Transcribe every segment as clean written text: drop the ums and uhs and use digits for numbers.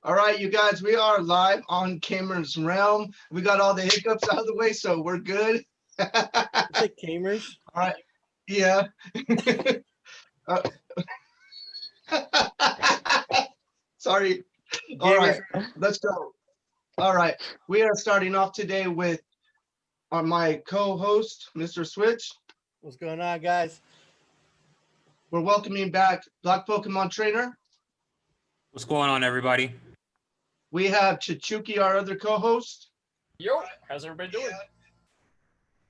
All right, you guys, we are live on Gamerz Realm. We got all the hiccups out of the way, so we're good. Is it Gamerz? All right, yeah. Sorry. All right, let's go. All right, we are starting off today with my co-host, Mr. Switch. What's going on, guys? We're welcoming back Black Pokemon Trainer. What's going on, everybody? We have CHICHUKI, our other co-host. Yo, how's everybody doing?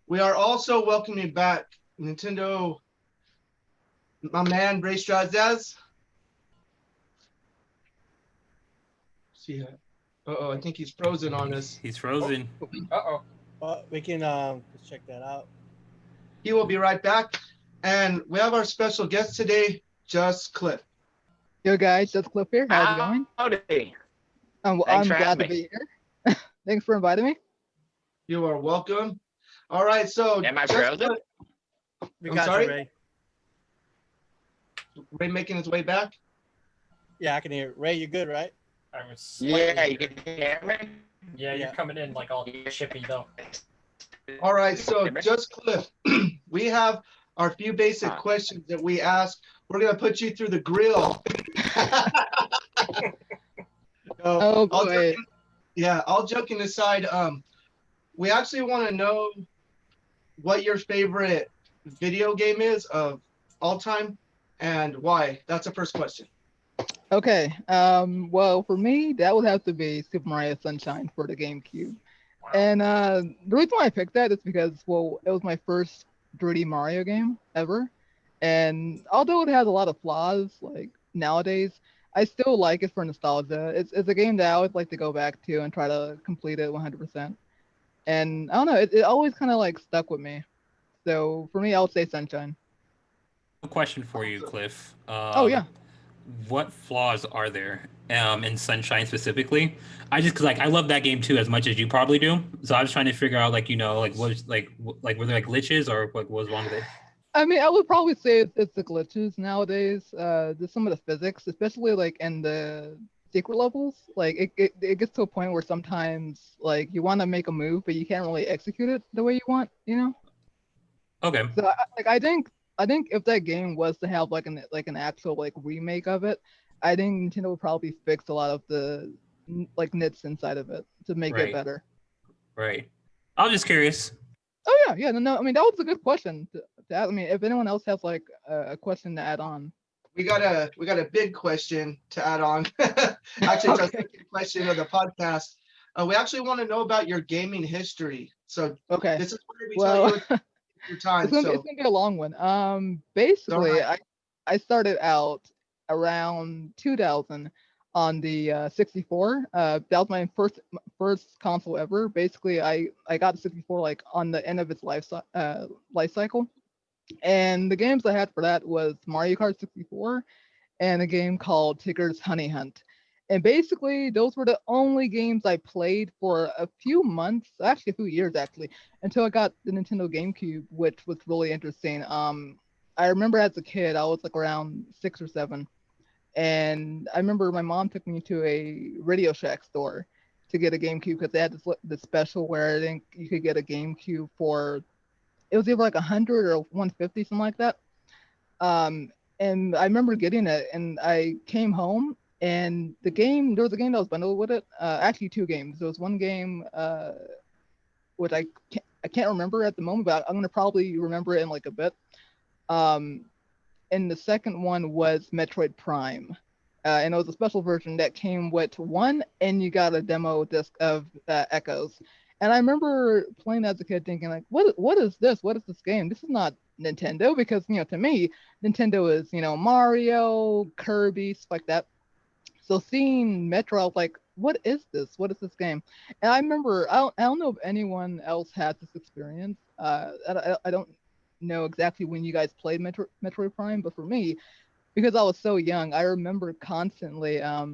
We are also welcoming back Nintendo, my man, STRAZDAS. See that? Uh-oh, I think he's frozen on us. He's frozen. Uh-oh. We can just check that out. He will be right back. And we have our special guest today, Just Cliff. Yo guys, Just Cliff here. How's it going? Howdy. I'm glad to be here. Thanks for inviting me. You are welcome. All right, so Am I Just frozen? Cliff- We I'm got sorry? you, Ray. Ray making his way back. Yeah, I can hear. Ray, you good, right? I was slightly- Yeah, you can hear me? Yeah, you're Yeah. coming in like all chippy though. All right, so Just Cliff, we have our few basic questions that we ask. We're going to put you through the grill. Oh all boy. all joking aside, we actually want to know what your favorite video game is of all time and why. That's the first question. Okay. Well, for me, that would have to be Super Mario Sunshine for the GameCube. Wow. And the reason why I picked that is because, well, it was my first 3D Mario game ever. And although it has a lot of flaws, like nowadays, I still like it for nostalgia. It's a game that I always like to go back to and try to complete it 100%. And I don't know, it always kind of like stuck with me. So for me, I would say Sunshine. A question for you, Cliff. Oh, yeah. What flaws are there in Sunshine specifically? Because I love that game too as much as you probably do. So I was trying to figure out were there like glitches or what was wrong with it? I mean, I would probably say it's the glitches nowadays. Just some of the physics, especially like in the secret levels. Like it gets to a point where sometimes like you want to make a move, but you can't really execute it the way you want, you know? Okay. So I think if that game was to have like an actual like remake of it, I think Nintendo would probably fix a lot of the like nits inside of it to make it Right. better. Right. I was just curious. Oh yeah, no. I mean, that was a good question to ask. I mean, if anyone else has like a question to add on. We got a big question to add on. Actually, it's our Okay. second question of the podcast. We actually want to know about your gaming history. So Okay. this is where we Well, tell you your time. it's gonna So be a long one. Basically, Alright. I started out around 2000 on the 64. That was my first console ever. Basically, I got the 64 like on the end of its life cycle, and the games I had for that was Mario Kart 64 and a game called Tigger's Honey Hunt. And basically, those were the only games I played for a few months, actually a few years actually, until I got the Nintendo GameCube, which was really interesting. I remember as a kid, I was like around 6 or 7, and I remember my mom took me to a Radio Shack store to get a GameCube because they had this special where I think you could get a GameCube for, it was either like 100 or 150, something like that. And I remember getting it, and I came home. And there was a game that was bundled with it. Actually, 2 games. There was one game, which I can't remember at the moment, but I'm gonna probably remember it in like a bit. And the second one was Metroid Prime, and it was a special version that came with one, and you got a demo disc of Echoes. And I remember playing as a kid, thinking like, what is this? What is this game? This is not Nintendo, because to me, Nintendo is Mario, Kirby, stuff like that. So seeing Metro, I was like, what is this? What is this game? And I remember, I don't know if anyone else has this experience. I don't know exactly when you guys played Metroid Prime, but for me, because I was so young, I remember constantly, I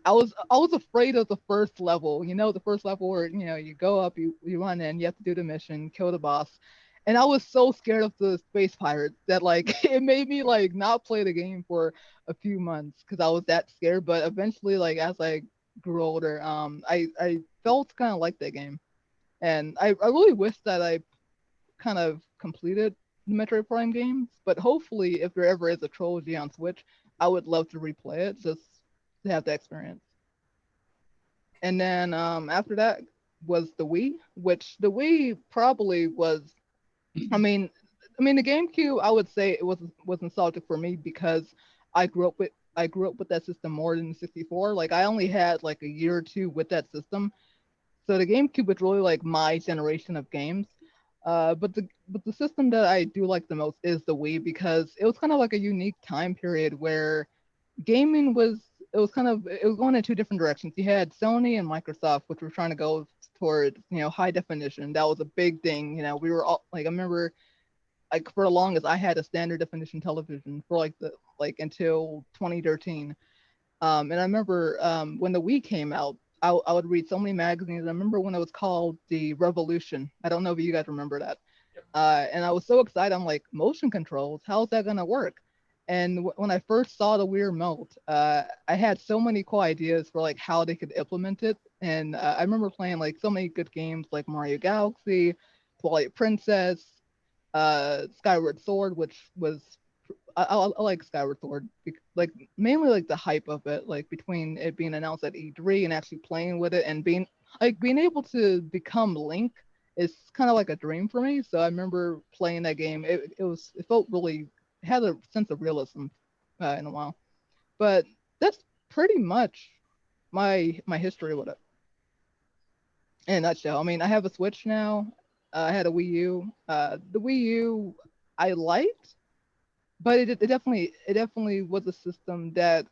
was afraid of the first level, the first level where, you go up, you run in, you have to do the mission, kill the boss. And I was so scared of the space pirates that like it made me like not play the game for a few months because I was that scared. But eventually, like as I grew older, I felt kind of like that game, and I really wish that I kind of completed the Metroid Prime games. But hopefully, if there ever is a trilogy on Switch, I would love to replay it just to have the experience. And then after that was the Wii, which the Wii probably was. I mean, the GameCube. I would say it was nostalgic for me because I grew up with that system more than the 64. Like I only had like a year or two with that system, so the GameCube was really like my generation of games. But the system that I do like the most is the Wii because it was kind of like a unique time period where gaming was it was going in two different directions. You had Sony and Microsoft, which were trying to go toward high definition. That was a big thing. We were all like I remember like for the longest I had a standard definition television for like until 2013. And I remember when the Wii came out, I would read so many magazines. I remember when it was called the Revolution. I don't know if you guys remember that. And I was so excited. I'm like, motion controls, how's that gonna work? And when I first saw the Wii Remote, I had so many cool ideas for like how they could implement it. And I remember playing like so many good games like Mario Galaxy, Twilight Princess, Skyward Sword, which was I like Skyward Sword, like mainly like the hype of it, like between it being announced at E3 and actually playing with it and being able to become Link is kind of like a dream for me. So I remember playing that game. It felt really it had a sense of realism in a while. But that's pretty much my history with it in a nutshell. I mean, I have a Switch now. I had a Wii U. The Wii U I liked, but it definitely was a system that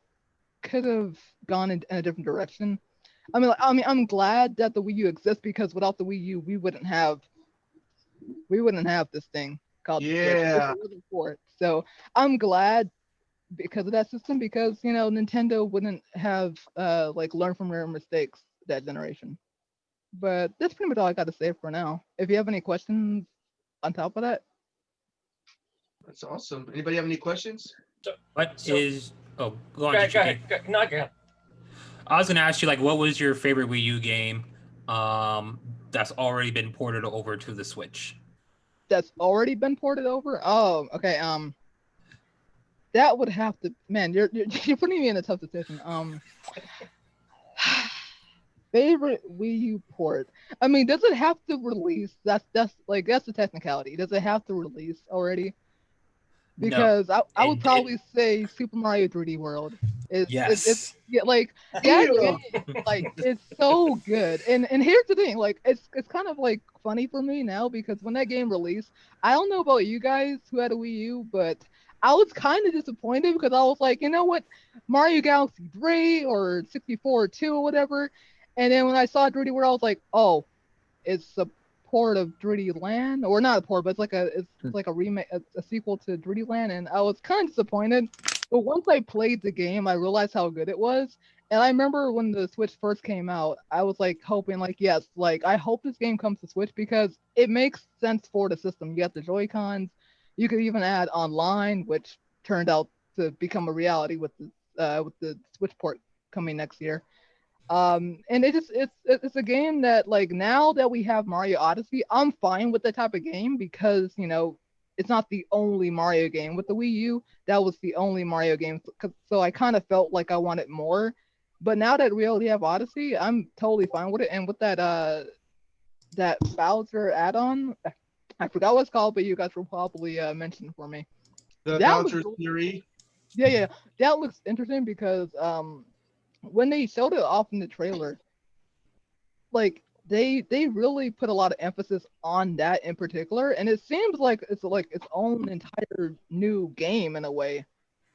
could have gone in a different direction. I'm glad that the Wii U exists because without the Wii U, we wouldn't have this thing called the Switch if Yeah. it wasn't for it. So I'm glad because of that system because Nintendo wouldn't have like learned from their mistakes that generation. But that's pretty much all I got to say for now. If you have any questions on top of that. That's awesome. Anybody have any questions? Oh, go on, Go Chichuki. ahead. No, go ahead. I was gonna ask you, like, what was your favorite Wii U game that's already been ported over to the Switch? That's already been ported over? Oh, okay. That would have to, man, you're putting me in a tough decision. Favorite Wii U port. I mean, does it have to release? That's the technicality. Does it have to release already? Because I would probably say Super Mario 3D World is it's yeah, like that Ew. game, like it's so good. And here's the thing, like it's kind of like funny for me now because when that game released, I don't know about you guys who had a Wii U, but I was kind of disappointed because I was like, you know what, Mario Galaxy 3 or 64 or 2 or whatever. And then when I saw 3D World, I was like, oh, it's a port of 3D Land, or not a port, but it's like a remake, a sequel to 3D Land, and I was kind of disappointed. But once I played the game, I realized how good it was. And I remember when the Switch first came out, I was like hoping, like, yes, like I hope this game comes to Switch because it makes sense for the system. You got the Joy-Cons, you could even add online, which turned out to become a reality with the Switch port coming next year. And it's a game that like now that we have Mario Odyssey, I'm fine with that type of game because it's not the only Mario game. With the Wii U, that was the only Mario game, so I kind of felt like I wanted more. But now that we already have Odyssey, I'm totally fine with it. And with that Bowser add-on, I forgot what it's called, but you guys will probably mention it for me. The That Bowser's Fury. Yeah, that looks interesting because when they showed it off in the trailer, like they really put a lot of emphasis on that in particular, and it seems like it's like its own entire new game in a way.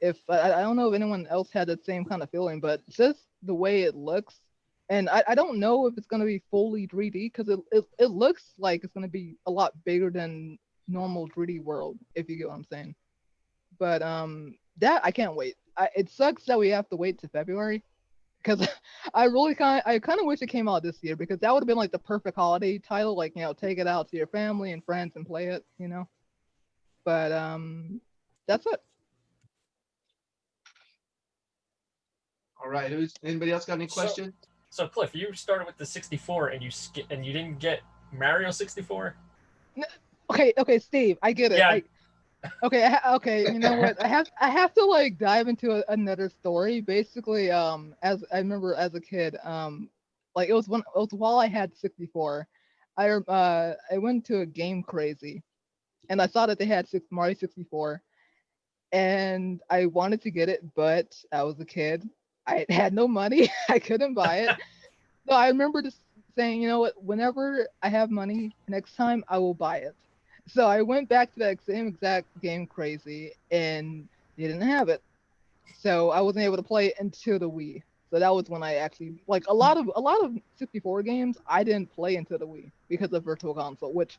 If I don't know if anyone else had that same kind of feeling, but just the way it looks, and I don't know if it's gonna be fully 3D because it looks like it's gonna be a lot bigger than normal 3D World, if you get what I'm saying. But that I can't wait. It sucks that we have to wait to February because I kind of wish it came out this year because that would have been like the perfect holiday title, like take it out to your family and friends and play it, But that's it. All right. Anybody else got any questions? So Cliff, you started with the 64 and you didn't get Mario 64? Okay, Steve, I get it. Yeah. Okay, you know what? I have to like dive into another story. Basically, as I remember as a kid, like it was while I had 64. I went to a Game Crazy, and I saw that they had Mario 64, and I wanted to get it, but I was a kid. I had no money. I couldn't buy it. So I remember just saying, you know what? Whenever I have money, next time I will buy it. So I went back to that same exact Game Crazy, and they didn't have it. So I wasn't able to play it until the Wii. So that was when I actually like a lot of 64 games I didn't play until the Wii because of Virtual Console, which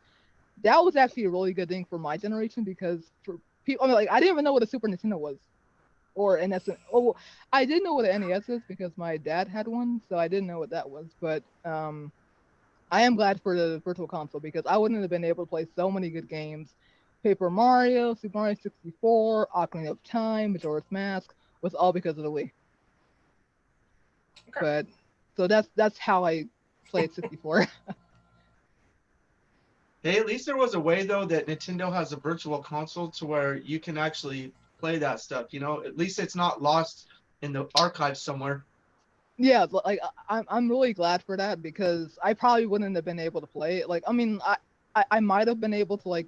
that was actually a really good thing for my generation because for people, I mean, like I didn't even know what a Super Nintendo was or NS. Oh, I did know what an NES is because my dad had one, so I didn't know what that was. But I am glad for the Virtual Console because I wouldn't have been able to play so many good games. Paper Mario, Super Mario 64, Ocarina of Time, Majora's Mask was all because of the Wii. Okay. But so that's how I played 64. Hey, at least there was a way though that Nintendo has a virtual console to where you can actually play that stuff. You know, at least it's not lost in the archives somewhere. Yeah, like I'm really glad for that because I probably wouldn't have been able to play it. Like, I mean, I might have been able to like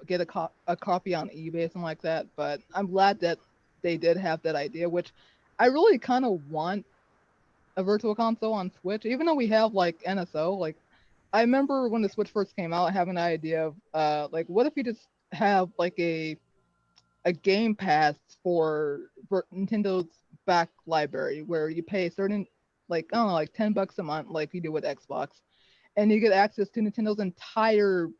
get a copy on eBay something like that, but I'm glad that they did have that idea, which I really kind of want a virtual console on Switch, even though we have like NSO. Like, I remember when the Switch first came out, having an idea of like, what if you just have like a Game Pass for Nintendo's back library where you pay certain like I don't know like $10 a month like you do with Xbox, and you get access to Nintendo's entire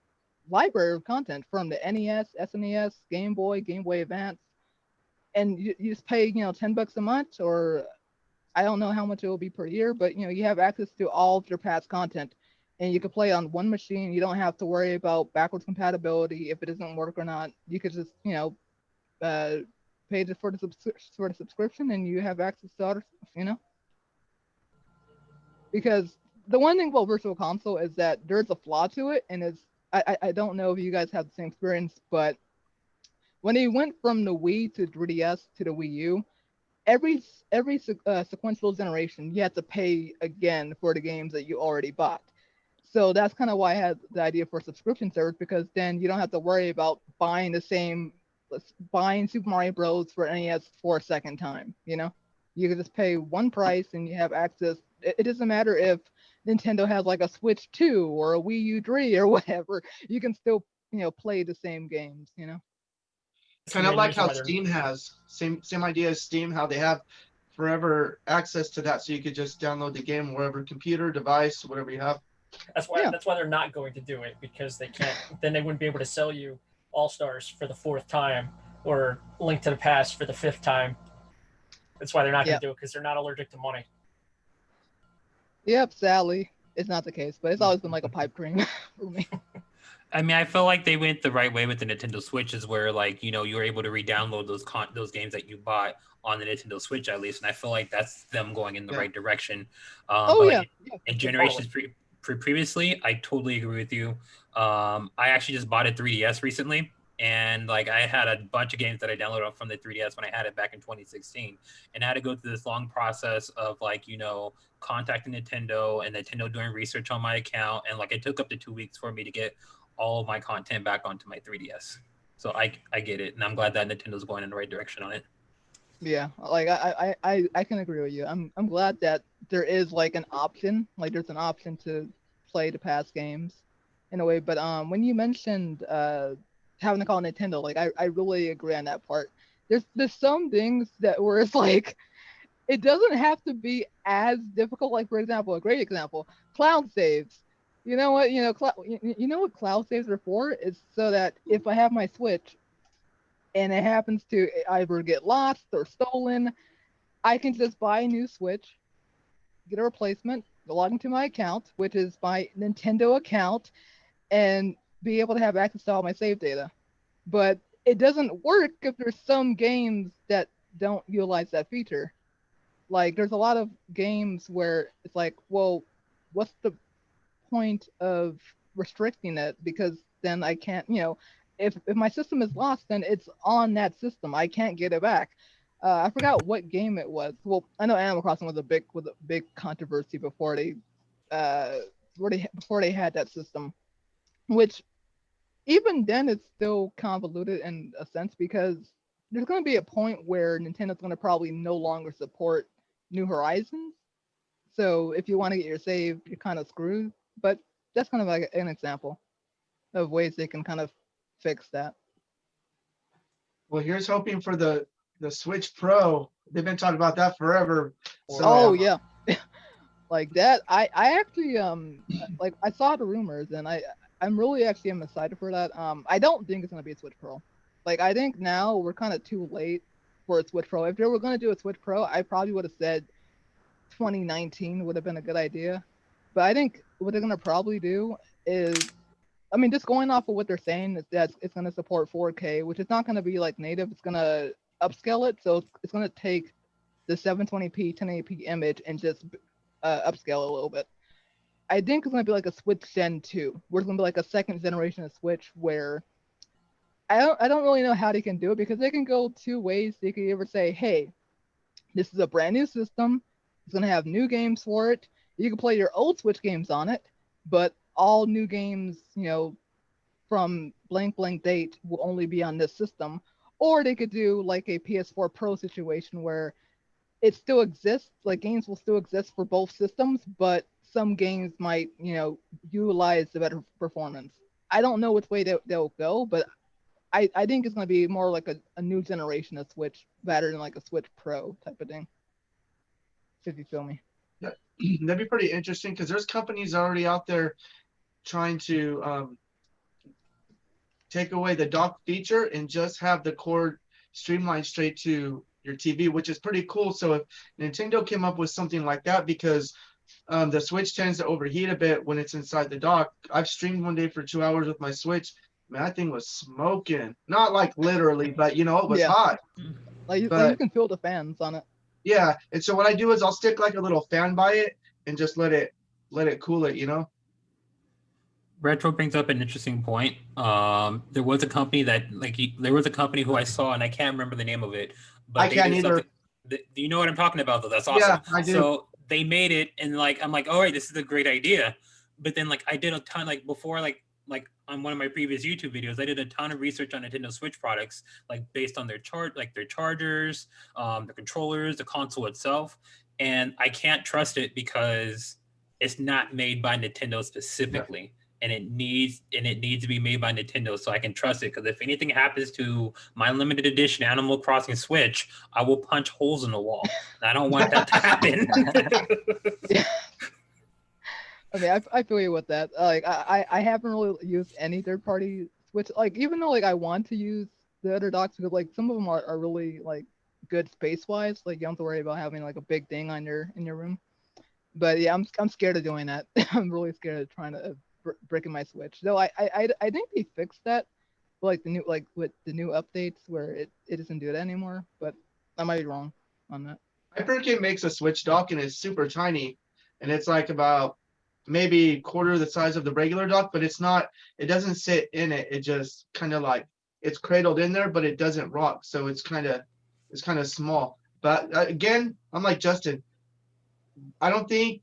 library of content from the NES, SNES, Game Boy, Game Boy Advance, and you just pay $10 a month or I don't know how much it will be per year, but you have access to all of your past content, and you can play on one machine. You don't have to worry about backwards compatibility if it doesn't work or not. You could just pay for the subscription, and you have access to other stuff. Because the one thing about Virtual Console is that there's a flaw to it, and I don't know if you guys have the same experience, but when they went from the Wii to 3DS to the Wii U, every sequential generation you have to pay again for the games that you already bought. So that's kind of why I had the idea for subscription service, because then you don't have to worry about buying Super Mario Bros. For NES for a second time. You can just pay one price and you have access. It doesn't matter if Nintendo has like a Switch 2 or a Wii U 3 or whatever. You can still play the same games. Kind of like how Steam has same idea as Steam, how they have forever access to that, so you could just download the game wherever computer, device, whatever you have. That's why they're not going to do it, because they can't. Then they wouldn't be able to sell you All Stars for the 4th time or Link to the Past for the 5th time. That's why they're not going to do it, because they're not allergic to money. Yep, sadly, it's not the case, but it's always been like a pipe dream for me. I mean, I feel like they went the right way with the Nintendo Switch, is where you're able to re-download those games that you bought on the Nintendo Switch at least, and I feel like that's them going in the right direction. In generations previously, I totally agree with you. I actually just bought a 3DS recently, and like I had a bunch of games that I downloaded from the 3DS when I had it back in 2016, and I had to go through this long process of contacting Nintendo and Nintendo doing research on my account, and like it took up to 2 weeks for me to get all of my content back onto my 3DS. So I get it, and I'm glad that Nintendo's going in the right direction on it. Yeah, like I can agree with you. I'm glad that there is like an option, like there's an option to play the past games in a way. But when you mentioned having to call Nintendo, like I really agree on that part. There's some things that where it's like it doesn't have to be as difficult. Like for example, a great example, cloud saves. You know what? You know what cloud saves are for? It's so that if I have my Switch and it happens to either get lost or stolen, I can just buy a new Switch, get a replacement, log into my account, which is my Nintendo account, and be able to have access to all my save data. But it doesn't work if there's some games that don't utilize that feature. Like there's a lot of games where it's like, well, what's the point of restricting it? Because then I can't, if my system is lost, then it's on that system. I can't get it back. I forgot what game it was. Well, I know Animal Crossing was a big controversy before uh, before they had that system, which even then it's still convoluted in a sense because there's going to be a point where Nintendo's going to probably no longer support New Horizons. So if you want to get your save, you're kind of screwed. But that's kind of like an example of ways they can kind of fix that. Well, here's hoping for the Switch Pro. They've been talking about that forever. So, Oh yeah, like that. I actually like I saw the rumors and I'm really actually am excited for that. I don't think it's gonna be a Switch Pro. Like I think now we're kind of too late for a Switch Pro. If they were gonna do a Switch Pro, I probably would have said 2019 would have been a good idea. But I think what they're gonna probably do is, I mean, just going off of what they're saying is that it's gonna support 4K, which is not gonna be like native. It's gonna upscale it, so it's gonna take the 720p 1080p image and just upscale it a little bit. I think it's gonna be like a Switch Gen 2, where it's gonna be like a second generation of Switch where I don't really know how they can do it because they can go two ways. They could either say, hey, this is a brand new system, it's gonna have new games for it. You can play your old Switch games on it, but all new games, from blank date will only be on this system. Or they could do like a PS4 Pro situation where it still exists, like games will still exist for both systems, but some games might, utilize the better performance. I don't know which way they'll go, but I think it's going to be more like a new generation of Switch rather than like a Switch Pro type of thing. If you feel me. that'd be pretty interesting because there's companies already out there trying to take away the dock feature and just have the cord streamlined straight to your TV, which is pretty cool. So if Nintendo came up with something like that, because the Switch tends to overheat a bit when it's inside the dock. I've streamed one day for 2 hours with my Switch. Man, that thing was smoking. Not like literally, but it was Yeah. hot. Like you But can feel the fans on it. yeah, and so what I do is I'll stick like a little fan by it and just let it cool it. Retro brings up an interesting point. There was a company who I saw, and I can't remember the name of it. But I can't either. Do you know what I'm talking about, though? That's awesome. Yeah, I do. So they made it, and I'm like, all right, this is a great idea. But then I did a ton before on one of my previous YouTube videos, I did a ton of research on Nintendo Switch products, based on their their chargers, the controllers, the console itself, and I can't trust it because it's not made by Nintendo specifically. Yeah. And it needs to be made by Nintendo so I can trust it. Because if anything happens to my limited edition Animal Crossing Switch, I will punch holes in the wall. And I don't want that to happen. Yeah. Okay, I feel you with that. I haven't really used any third-party Switch. Even though I want to use the other docks because some of them are really good space-wise. You don't have to worry about having a big thing on in your room. But yeah, I'm scared of doing that. I'm really scared of trying to breaking my Switch. Though I think they fixed that, with the new updates where it doesn't do that anymore. But I might be wrong on that. Hyperkin makes a Switch dock and it's super tiny, and it's about maybe quarter the size of the regular dock, but it's not. It doesn't sit in it. It just kind of it's cradled in there, but it doesn't rock. So it's kind of small. But again, I'm like Justin. I don't think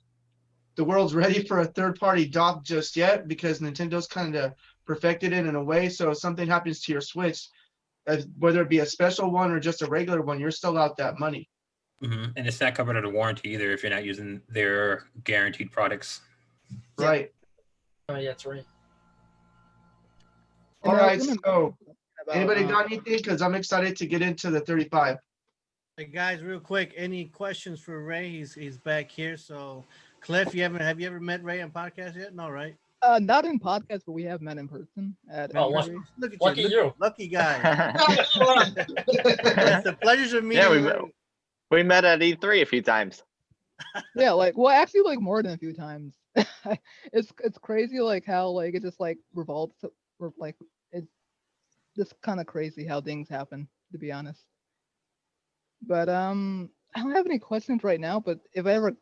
the world's ready for a third-party dock just yet because Nintendo's kind of perfected it in a way. So if something happens to your Switch, whether it be a special one or just a regular one, you're still out that money. Mm-hmm. And it's not covered under warranty either if you're not using their guaranteed products. Right. Oh, yeah, that's right. All right. So anybody got anything? Because I'm excited to get into the 35. Hey guys, real quick, any questions for Ray? He's back here. So Cliff, have you ever met Ray on podcast yet? No, right? Not in podcast, but we have met in person. Look at lucky you. Lucky guy. The pleasures of meeting. Yeah, we met at E3 a few times. Yeah, actually more than a few times. It's crazy how it just revolves, it's just kind of crazy how things happen, to be honest. But I don't have any questions right now, but if I ever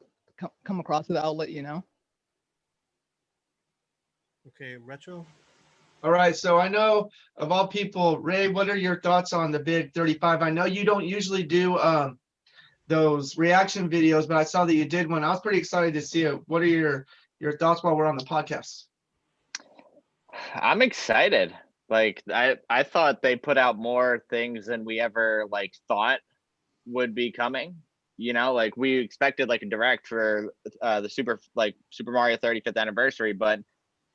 come across it, I'll let you know. Okay, Retro. All right, so I know of all people, Ray, what are your thoughts on the big 35? I know you don't usually do those reaction videos, but I saw that you did one. I was pretty excited to see it. What are your thoughts while we're on the podcast? I'm excited. Like I thought they put out more things than we ever like thought would be coming. You know, like we expected like a direct for the Super Mario 35th anniversary, but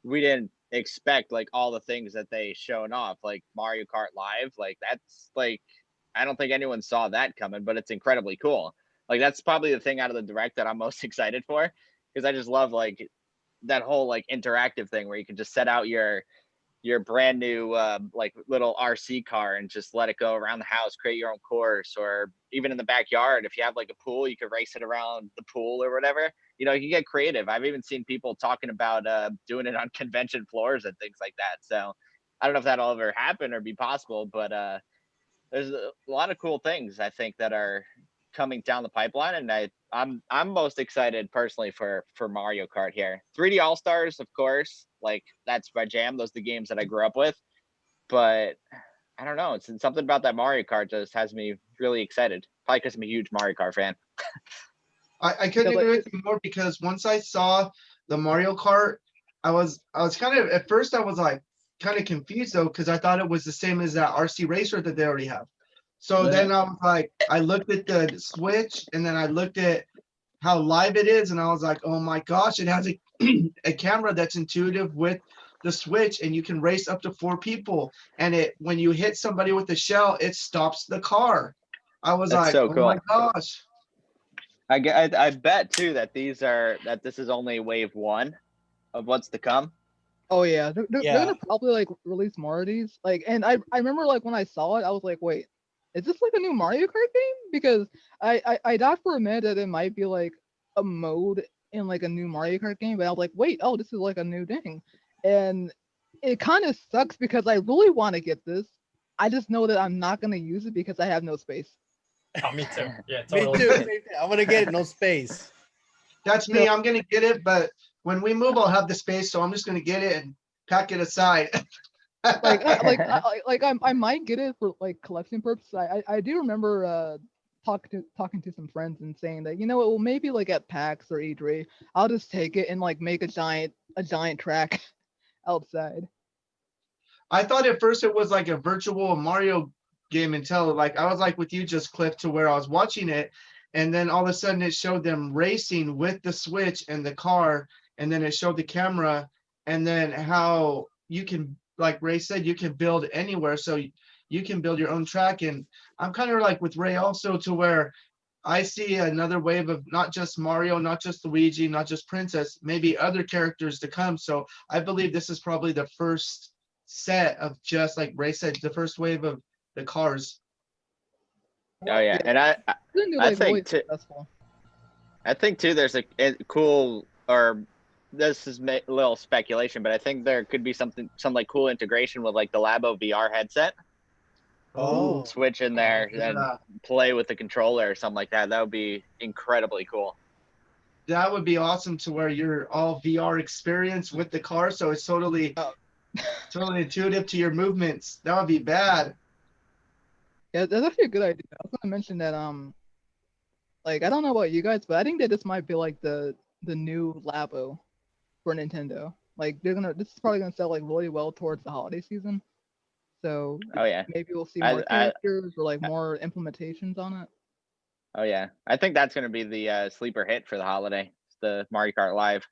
we didn't expect like all the things that they shown off, like Mario Kart Live. Like that's like I don't think anyone saw that coming, but it's incredibly cool. Like that's probably the thing out of the direct that I'm most excited for, because I just love like that whole like interactive thing where you can just set out your brand new like little RC car and just let it go around the house, create your own course, or even in the backyard. If you have like a pool, you could race it around the pool or whatever. You know, you can get creative. I've even seen people talking about doing it on convention floors and things like that. So I don't know if that'll ever happen or be possible, but there's a lot of cool things I think that are coming down the pipeline, and I'm most excited personally for Mario Kart here. 3D All Stars, of course, like that's my jam. Those are the games that I grew up with, but I don't know. It's something about that Mario Kart just has me really excited. Probably because I'm a huge Mario Kart fan. I couldn't agree with you more, because once I saw the Mario Kart, I was kind of, at first I was like kind of confused though, because I thought it was the same as that RC Racer that they already have. So then I was like, I looked at the Switch, and then I looked at how live it is, and I was like, oh my gosh, it has a camera that's intuitive with the Switch, and you can race up to 4 people. And when you hit somebody with the shell, it stops the car. I was That's like, so oh cool. my gosh. I bet too that this is only wave 1 of what's to come. Oh yeah, they're gonna probably like release more of these. Like, and I remember like when I saw it, I was like, wait, is this like a new Mario Kart game? Because I thought for a minute that it might be like a mode in like a new Mario Kart game, but I was like, wait, oh, this is like a new thing. And it kind of sucks because I really want to get this. I just know that I'm not gonna use it because I have no space. Oh, me too. Yeah, totally. Me too. I'm gonna get it. No space. That's me. I'm gonna get it, but when we move, I'll have the space, so I'm just gonna get it and pack it aside. I might get it for like collection purposes. I do remember talking to some friends and saying that, you know what, well maybe like at PAX or E3, I'll just take it and like make a giant track outside. I thought at first it was like a virtual Mario game until like I was like with you, just Cliff, to where I was watching it, and then all of a sudden it showed them racing with the Switch and the car, and then it showed the camera, and then how you can, like Ray said, you can build anywhere, so you can build your own track. And I'm kind of like with Ray also, to where I see another wave of not just Mario, not just Luigi, not just Princess, maybe other characters to come. So I believe this is probably the first set of, just like Ray said, the first wave of the cars. Oh yeah, and I think too, I think too there's a cool, or this is a little speculation, but I think there could be some like cool integration with like the Labo VR headset. Oh, Switch in there and play with the controller or something like that. That would be incredibly cool. That would be awesome, to where you're all VR experience with the car, so it's totally totally intuitive to your movements. That would be bad. Yeah, that's actually a good idea. I was gonna mention that like I don't know about you guys, but I think that this might be like the new Labo for Nintendo. Like this is probably gonna sell like really well towards the holiday season. So oh yeah, maybe we'll see more characters or like more implementations on it. Oh yeah, I think that's gonna be the sleeper hit for the holiday. It's the Mario Kart Live.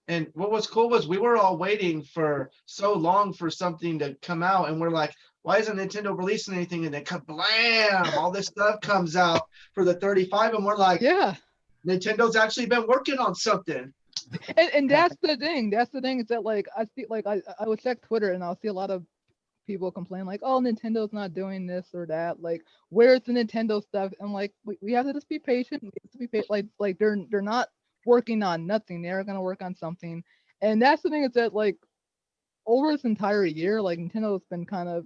And what was cool was we were all waiting for so long for something to come out, and we're like, why isn't Nintendo releasing anything? And then blam, all this stuff comes out for the 35, and we're like, yeah, Nintendo's actually been working on something. And that's the thing. That's the thing, is that like I see, like I would check Twitter and I'll see a lot of people complain like, oh, Nintendo's not doing this or that. Like, where's the Nintendo stuff? And like, we have to just be patient. We have to be patient. Like they're not working on nothing. They're gonna work on something. And that's the thing, is that like over this entire year, like Nintendo's been kind of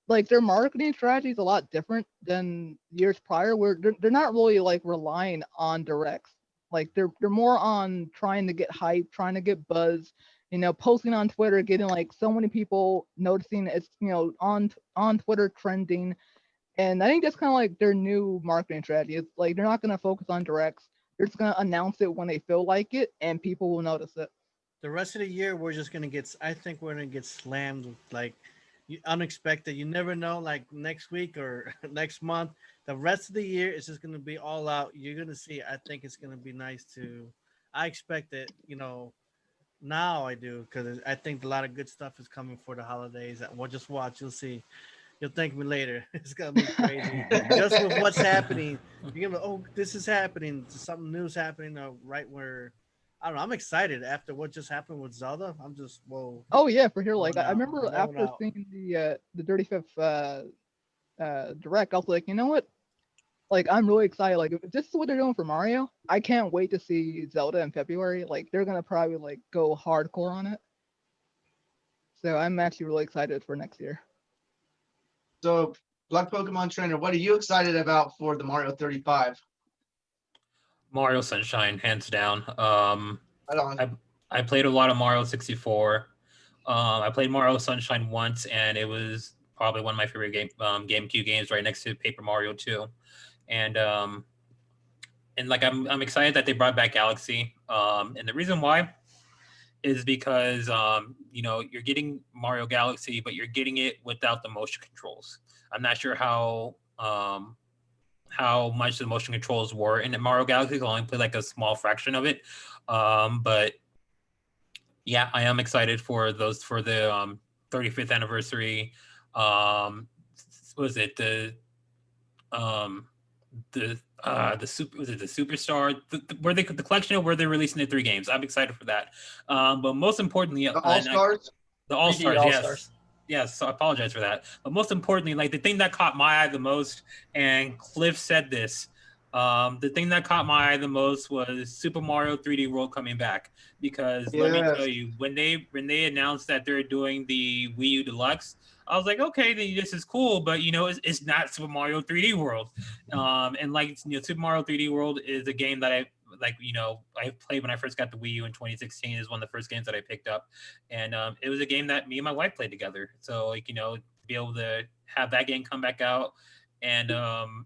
like their marketing strategy is a lot different than years prior, where they're not really like relying on directs. Like they're more on trying to get hype, trying to get buzz, posting on Twitter, getting like so many people noticing it's on Twitter trending. And I think that's kind of like their new marketing strategy. It's like they're not gonna focus on directs. They're just gonna announce it when they feel like it, and people will notice it. The rest of the year, we're just gonna get. I think we're gonna get slammed with like unexpected. You never know. Like next week or next month, the rest of the year is just gonna be all out. You're gonna see. I think it's gonna be nice to. I expect it. Now I do because I think a lot of good stuff is coming for the holidays. We'll just watch. You'll see. You'll thank me later. It's gonna be crazy. Just with what's happening, you're gonna this is happening. Something new's happening right where I don't know. I'm excited after what just happened with Zelda. I'm just whoa. Oh yeah, for sure. Like Going I out, remember going after out. seeing the 35th direct, I was like, you know what? Like I'm really excited. Like if this is what they're doing for Mario, I can't wait to see Zelda in February. Like they're gonna probably like go hardcore on it. So I'm actually really excited for next year. So, Black Pokemon Trainer, what are you excited about for the Mario 35? Mario Sunshine, hands down. Right on. I played a lot of Mario 64. I played Mario Sunshine once, and it was probably one of my favorite GameCube games, right next to Paper Mario 2. And like I'm excited that they brought back Galaxy. And the reason why is because you're getting Mario Galaxy, but you're getting it without the motion controls. I'm not sure how much the motion controls were in Mario Galaxy. I only played like a small fraction of it. But yeah, I am excited for the 35th anniversary. What was it the super, was it the Superstar, the collection of where they're releasing the 3 games. I'm excited for that. But most importantly, The All-Stars? The All-Stars, yes. All-Stars. Yes, so I apologize for that. But most importantly, like the thing that caught my eye the most, and Cliff said this, the thing that caught my eye the most was Super Mario 3D World coming back. Because let me tell you, when they announced that they're doing the Wii U Deluxe, I was like, okay, then this is cool, but it's not Super Mario 3D World. And like Super Mario 3D World is a game that I played when I first got the Wii U in 2016. Is one of the first games that I picked up, and it was a game that me and my wife played together. So to be able to have that game come back out, and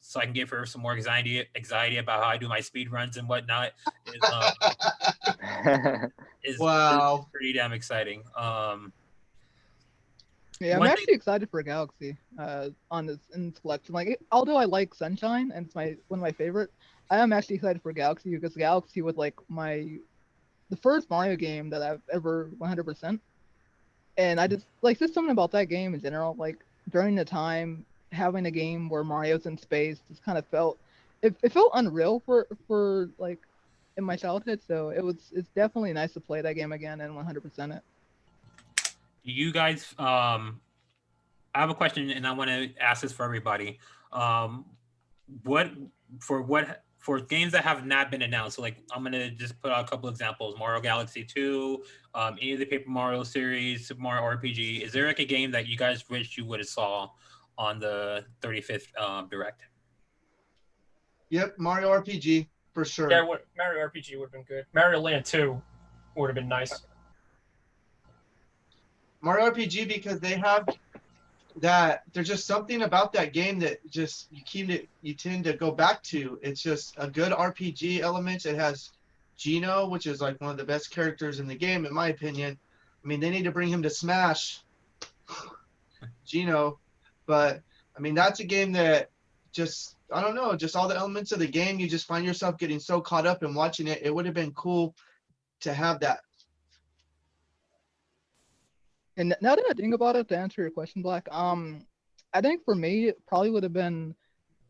so I can give her some more anxiety about how I do my speed runs and whatnot is Wow. pretty damn exciting. Yeah, I'm actually excited for Galaxy in this collection. Like, although I like Sunshine and it's one of my favorite, I am actually excited for Galaxy because Galaxy was like the first Mario game that I've ever 100%. And I just like there's something about that game in general. Like during the time having a game where Mario's in space just kind of felt it felt unreal for like in my childhood. So it's definitely nice to play that game again and 100% it. You guys, I have a question, and I want to ask this for everybody. For games that have not been announced, so like I'm gonna just put out a couple examples: Mario Galaxy 2, any of the Paper Mario series, Super Mario RPG. Is there like a game that you guys wish you would have saw on the 35th Direct? Yep, Mario RPG for sure. Yeah, Mario RPG would have been good. Mario Land 2 would have been nice. Mario RPG because they have that. There's just something about that game that just you tend to go back to. It's just a good RPG element. It has Gino, which is like one of the best characters in the game, in my opinion. I mean, they need to bring him to Smash, Gino, but I mean that's a game that just I don't know, just all the elements of the game. You just find yourself getting so caught up in watching it. It would have been cool to have that. And now that I think about it, to answer your question, Black, I think for me it probably would have been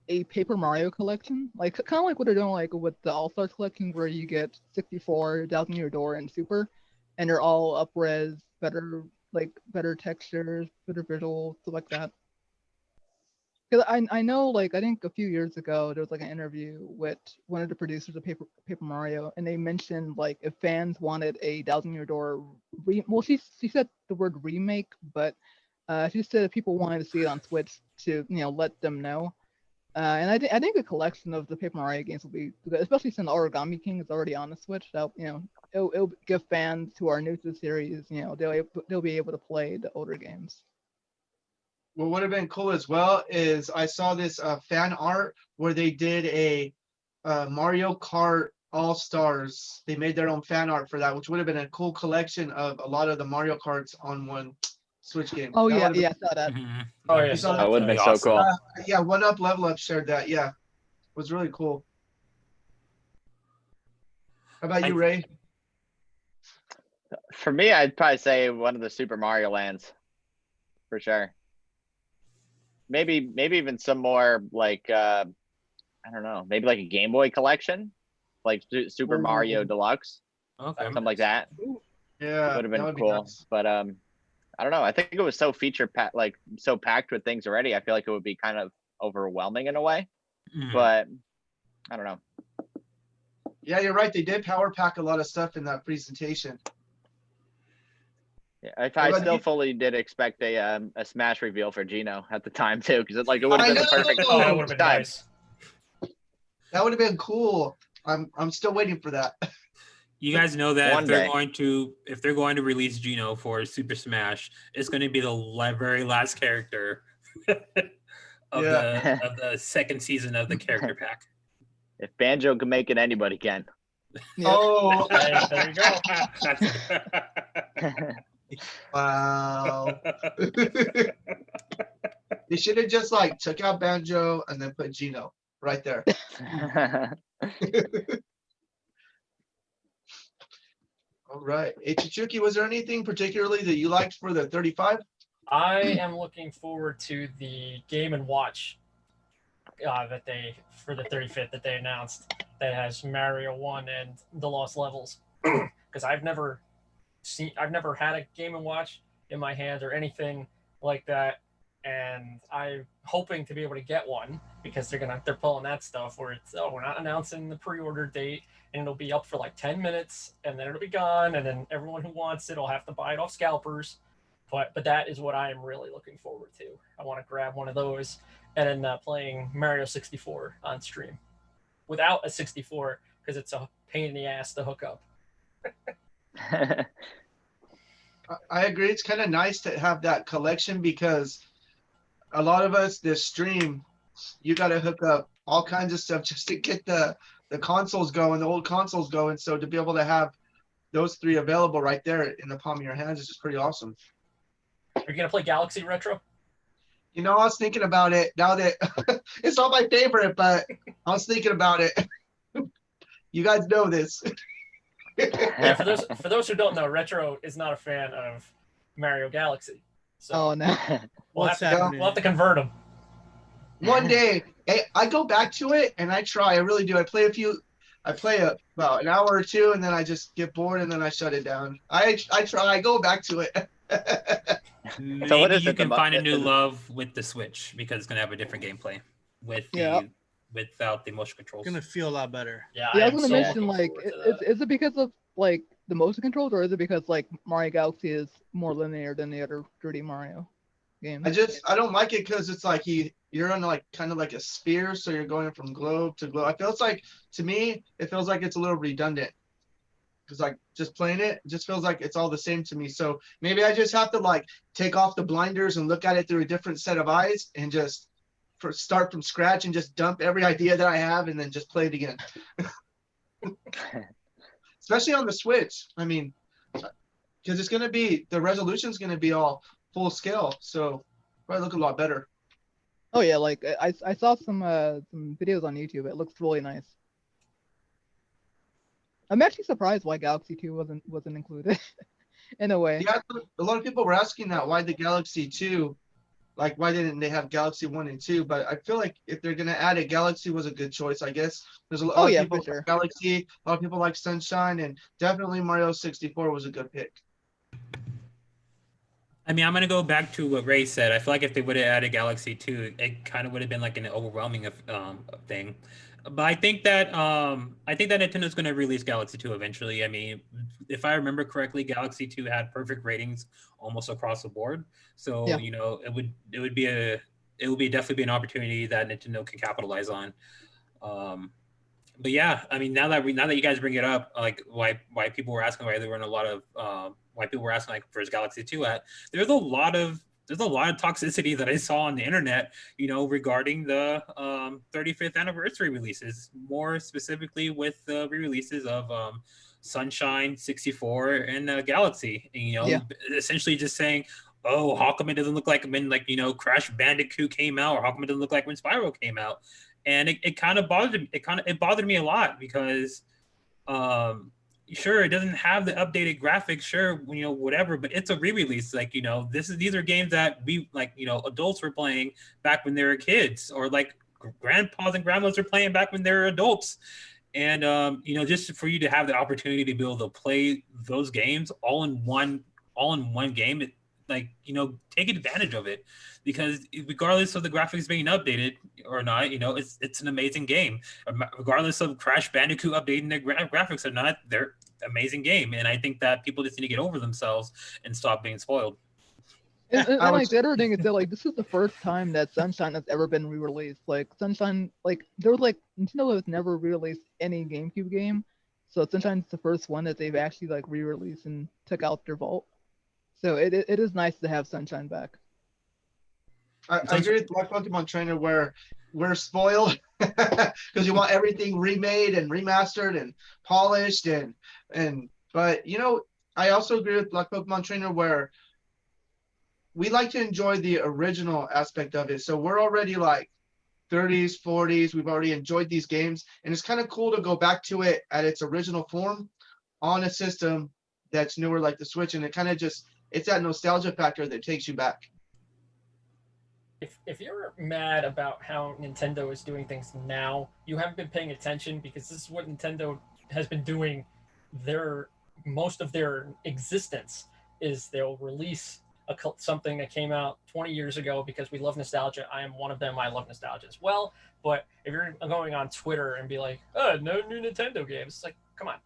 a Paper Mario collection, like kind of like what they're doing like with the All Stars collection, where you get 64, Thousand Year Door, and Super, and they're all up-res, better textures, better visuals, stuff like that. Because I know, like, I think a few years ago there was like an interview with one of the producers of Paper Mario, and they mentioned like if fans wanted a Thousand Year Door, she said the word remake, but She said if people wanted to see it on Switch, to let them know. And I think a collection of the Paper Mario games will be good, especially since Origami King is already on the Switch. So it'll give fans who are new to the series, they'll be able to play the older games. What would have been cool as well is I saw this fan art where they did a Mario Kart All Stars. They made their own fan art for that, which would have been a cool collection of a lot of the Mario Karts on one Switch game. Oh That yeah, would've been- yeah, I saw that. Mhm. Oh yeah, You saw That would have been so Awesome. cool. Yeah, One Up Level Up shared that. Yeah, it was really cool. How about you, Ray? For me, I'd probably say one of the Super Mario Lands, for sure. Maybe even some more like I don't know, maybe like a Game Boy collection, like Super Mario Ooh. Deluxe, Okay. something like that. Yeah, Would have that been would be cool. nice. But I don't know. I think it was so so packed with things already. I feel like it would be kind of overwhelming in a way. Mhm. But I don't know. Yeah, you're right. They did power pack a lot of stuff in that presentation. Yeah, What I about still you? fully did expect a Smash reveal for Gino at the time too, because it would have I been the perfect know! Oh, that would have been time. nice. That would have been cool. I'm still waiting for that. You guys know that One if they're day. going to release Gino for Super Smash, it's going to be the very last character of Yeah. the second season of the character pack. If Banjo can make it, anybody can. Yeah. Oh, Hey, there you go. wow. They should have just took out Banjo and then put Gino right there. All right. Hey, Chichuki, was there anything particularly that you liked for the 35? I am looking forward to the Game and Watch that they for the 35th that they announced that has Mario 1 and the Lost Levels. Because I've never had a Game and Watch in my hand or anything like that, and I'm hoping to be able to get one because they're pulling that stuff where it's we're not announcing the pre-order date and it'll be up for like 10 minutes and then it'll be gone and then everyone who wants it will have to buy it off scalpers. But that is what I am really looking forward to. I want to grab one of those and then playing Mario 64 on stream without a 64 because it's a pain in the ass to hook up. I agree. It's kind of nice to have that collection because a lot of us, this stream, you got to hook up all kinds of stuff just to get the consoles going, the old consoles going. So to be able to have those three available right there in the palm of your hands is just pretty awesome. Are you going to play Galaxy Retro? You know, I was thinking about it now that it's not my favorite, but I was thinking about it. You guys know this. Yeah, for those who don't know, Retro is not a fan of Mario Galaxy. So Oh no. we'll What's have happening? to convert him. One day, I go back to it and I try. I really do. I play about an hour or two and then I just get bored and then I shut it down. I try. I go back to it. Maybe So what is you it, can find a new is it- love with the Switch because it's going to have a different gameplay without the motion controls. It's gonna feel a lot better. Yeah, Yeah, I am was so gonna mention looking like, forward to that. is it because of like the motion controls, or is it because like Mario Galaxy is more linear than the other 3D Mario games? I don't like it because it's like you're on kind of like a sphere, so you're going from globe to globe. To me, it feels like it's a little redundant. Because just playing it just feels like it's all the same to me. So maybe I just have to take off the blinders and look at it through a different set of eyes and just start from scratch and just dump every idea that I have and then just play it again. Especially on the Switch. I mean, because the resolution's gonna be all full scale, so probably look a lot better. Oh yeah, like I saw some videos on YouTube. It looks really nice. I'm actually surprised why Galaxy 2 wasn't included in a way. Yeah, a lot of people were asking that why the Galaxy 2, why didn't they have Galaxy 1 and 2? But I feel like if they're gonna add it, Galaxy was a good choice. I guess there's a lot of people for sure. like Galaxy, a lot of people like Sunshine, and definitely Mario 64 was a good pick. I mean, I'm gonna go back to what Ray said. I feel like if they would have added Galaxy 2, it kind of would have been like an overwhelming thing. But I think that Nintendo's going to release Galaxy 2 eventually. I mean, if I remember correctly, Galaxy 2 had perfect ratings almost across the board. So, Yeah. you know, it would be definitely be an opportunity that Nintendo can capitalize on. Um, but yeah, I mean, now that you guys bring it up, like why people were asking why there weren't a lot of why people were asking like where's Galaxy 2 at? There's a lot of toxicity that I saw on the internet, you know, regarding the 35th anniversary releases, more specifically with the re-releases of Sunshine 64 and Galaxy. And, you know, Yeah. essentially just saying, oh, how come it doesn't look like when like, you know, Crash Bandicoot came out, or how come it doesn't look like when Spyro came out? And it kind of bothered it bothered me a lot because sure, it doesn't have the updated graphics, sure, you know, whatever, but it's a re-release. Like, you know, these are games that we like, you know, adults were playing back when they were kids, or like grandpas and grandmas were playing back when they were adults. And you know, just for you to have the opportunity to be able to play those games all in one game, like, you know, take advantage of it, because regardless of the graphics being updated or not, you know, it's an amazing game. Regardless of Crash Bandicoot updating their graphics or not, they're amazing game. And I think that people just need to get over themselves and stop being spoiled. And I like was the other thing is that like this is the first time that Sunshine has ever been re-released. Like Sunshine, like there was like Nintendo has never re-released any GameCube game, so Sunshine's the first one that they've actually like re-released and took out their vault. So it is nice to have Sunshine back. I agree with Black Pokemon Trainer where we're spoiled because you want everything remade and remastered and polished and but you know, I also agree with Black Pokemon Trainer where we like to enjoy the original aspect of it. So we're already like 30s, 40s. We've already enjoyed these games, and it's kind of cool to go back to it at its original form on a system that's newer like the Switch, and it kind of just it's that nostalgia factor that takes you back. If you're mad about how Nintendo is doing things now, you haven't been paying attention, because this is what Nintendo has been doing their most of their existence. Is they'll release something that came out 20 years ago because we love nostalgia. I am one of them. I love nostalgia as well. But if you're going on Twitter and be like, oh, no new Nintendo games, it's like, come on.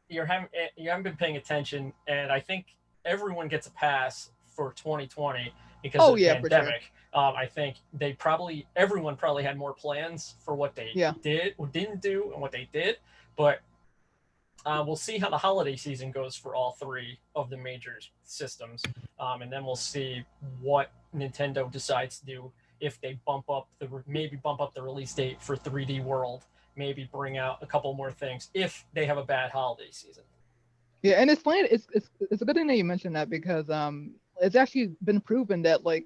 You haven't been paying attention, and I think everyone gets a pass for 2020 because of the pandemic. I think everyone probably had more plans for what they did or didn't do and what they did, but we'll see how the holiday season goes for all three of the major systems, and then we'll see what Nintendo decides to do. If they maybe bump up the release date for 3D World, maybe bring out a couple more things if they have a bad holiday season. Yeah, and it's funny. It's a good thing that you mentioned that, because it's actually been proven that like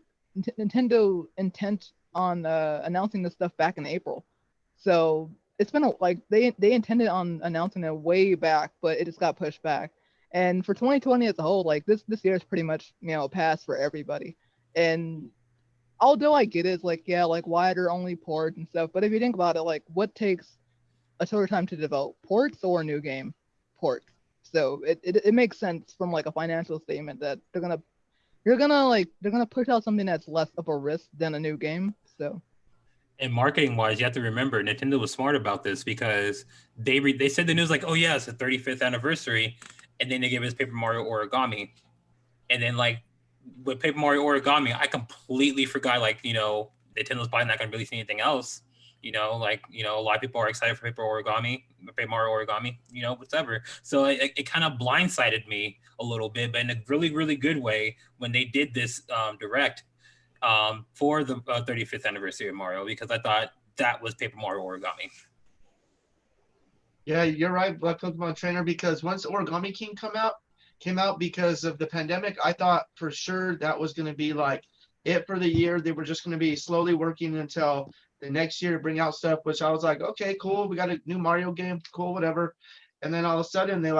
Nintendo intent on announcing this stuff back in April. So it's been like they intended on announcing it way back, but it just got pushed back. And for 2020 as a whole, like this year is pretty much, you know, a pass for everybody. And although I get it, it's like, yeah, like wider only ports and stuff, but if you think about it, like what takes a shorter time to develop, ports or a new game? Ports. So it makes sense from like a financial statement that they're gonna push out something that's less of a risk than a new game. So, and marketing wise, you have to remember Nintendo was smart about this, because they said the news like, oh yeah, it's the 35th anniversary, and then they gave us Paper Mario Origami, and then like with Paper Mario Origami, I completely forgot, like, you know, Nintendo's probably not gonna release anything else. You know, like, you know, a lot of people are excited for Paper Mario Origami, you know, whatever. So it kind of blindsided me a little bit, but in a really, really good way when they did this direct for the 35th anniversary of Mario, because I thought that was Paper Mario Origami. Yeah, you're right, Black Pokemon Trainer, because once Origami King came out because of the pandemic, I thought for sure that was going to be like it for the year. They were just going to be slowly working until the next year to bring out stuff, which I was like, okay, cool. We got a new Mario game. Cool, whatever. And then all of a sudden they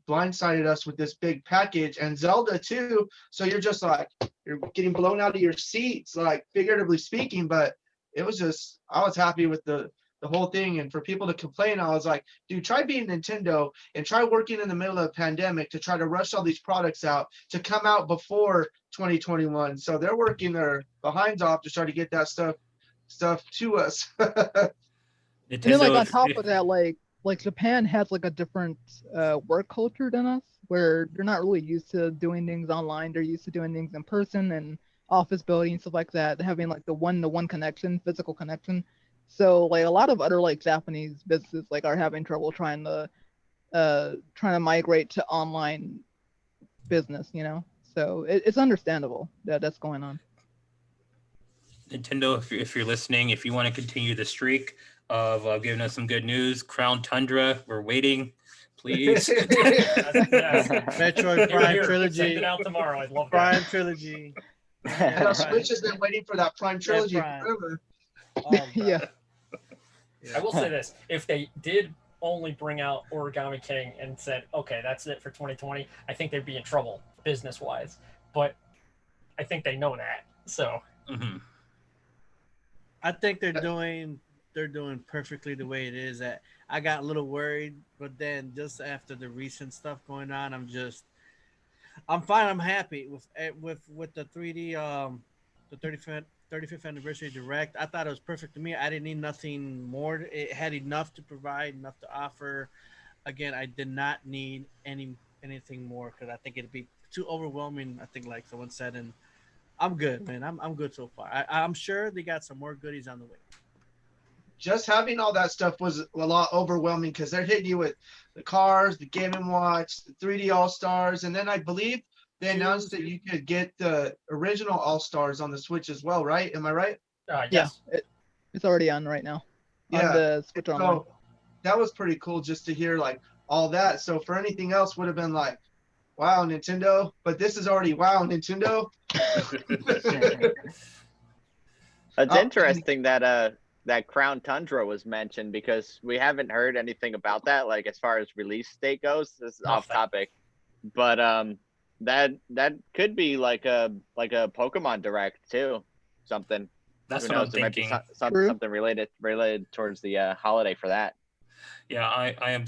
blindsided us with this big package, and Zelda too. So you're just like, you're getting blown out of your seats, like figuratively speaking. But it was just, I was happy with the whole thing. And for people to complain, I was like, dude, try being Nintendo and try working in the middle of a pandemic to try to rush all these products out to come out before 2021. So they're working their behinds off to try to get that stuff to us. And then like Nintendo, on top of that, like Japan has like a different work culture than us, where they're not really used to doing things online. They're used to doing things in person and office building, stuff like that, having like the one-to-one connection, physical connection. So like a lot of other like Japanese businesses like are having trouble trying to migrate to online business, you know. So it's understandable that that's going on. Nintendo, if you're listening, if you want to continue the streak of giving us some good news, Crown Tundra, we're waiting. Please. Yes. Metroid Prime Send Trilogy. it out tomorrow. I'd love that. Prime Trilogy. Yeah, Switch has been waiting for that Prime trilogy Prime. forever. Oh, Yeah. I will say this: if they did only bring out Origami King and said, "Okay, that's it for 2020," I think they'd be in trouble business-wise. But I think they know that, so. Mhm. I think they're doing perfectly the way it is. I got a little worried, but then just after the recent stuff going on, I'm fine. I'm happy with the 3D the 35th anniversary direct. I thought it was perfect to me. I didn't need nothing more. It had enough to provide, enough to offer. Again, I did not need anything more because I think it'd be too overwhelming. I think like someone said, and I'm good, man. I'm good so far. I'm sure they got some more goodies on the way. Just having all that stuff was a lot overwhelming because they're hitting you with the cars, the Game & Watch, the 3D All-Stars, and then I believe they announced that you could get the original All-Stars on the Switch as well, right? Am I right? Yes. Yeah, it's already on right now on Yeah. the Switch Online. So that was pretty cool just to hear like all that. So for anything else would have been like, wow, Nintendo, but this is already wow, Nintendo. It's interesting that that Crown Tundra was mentioned because we haven't heard anything about that, like as far as release date goes. This is off topic, but that could be like a Pokemon Direct too, something. That's Who what I'm knows? There might be thinking. something related towards the holiday for that. Yeah, I am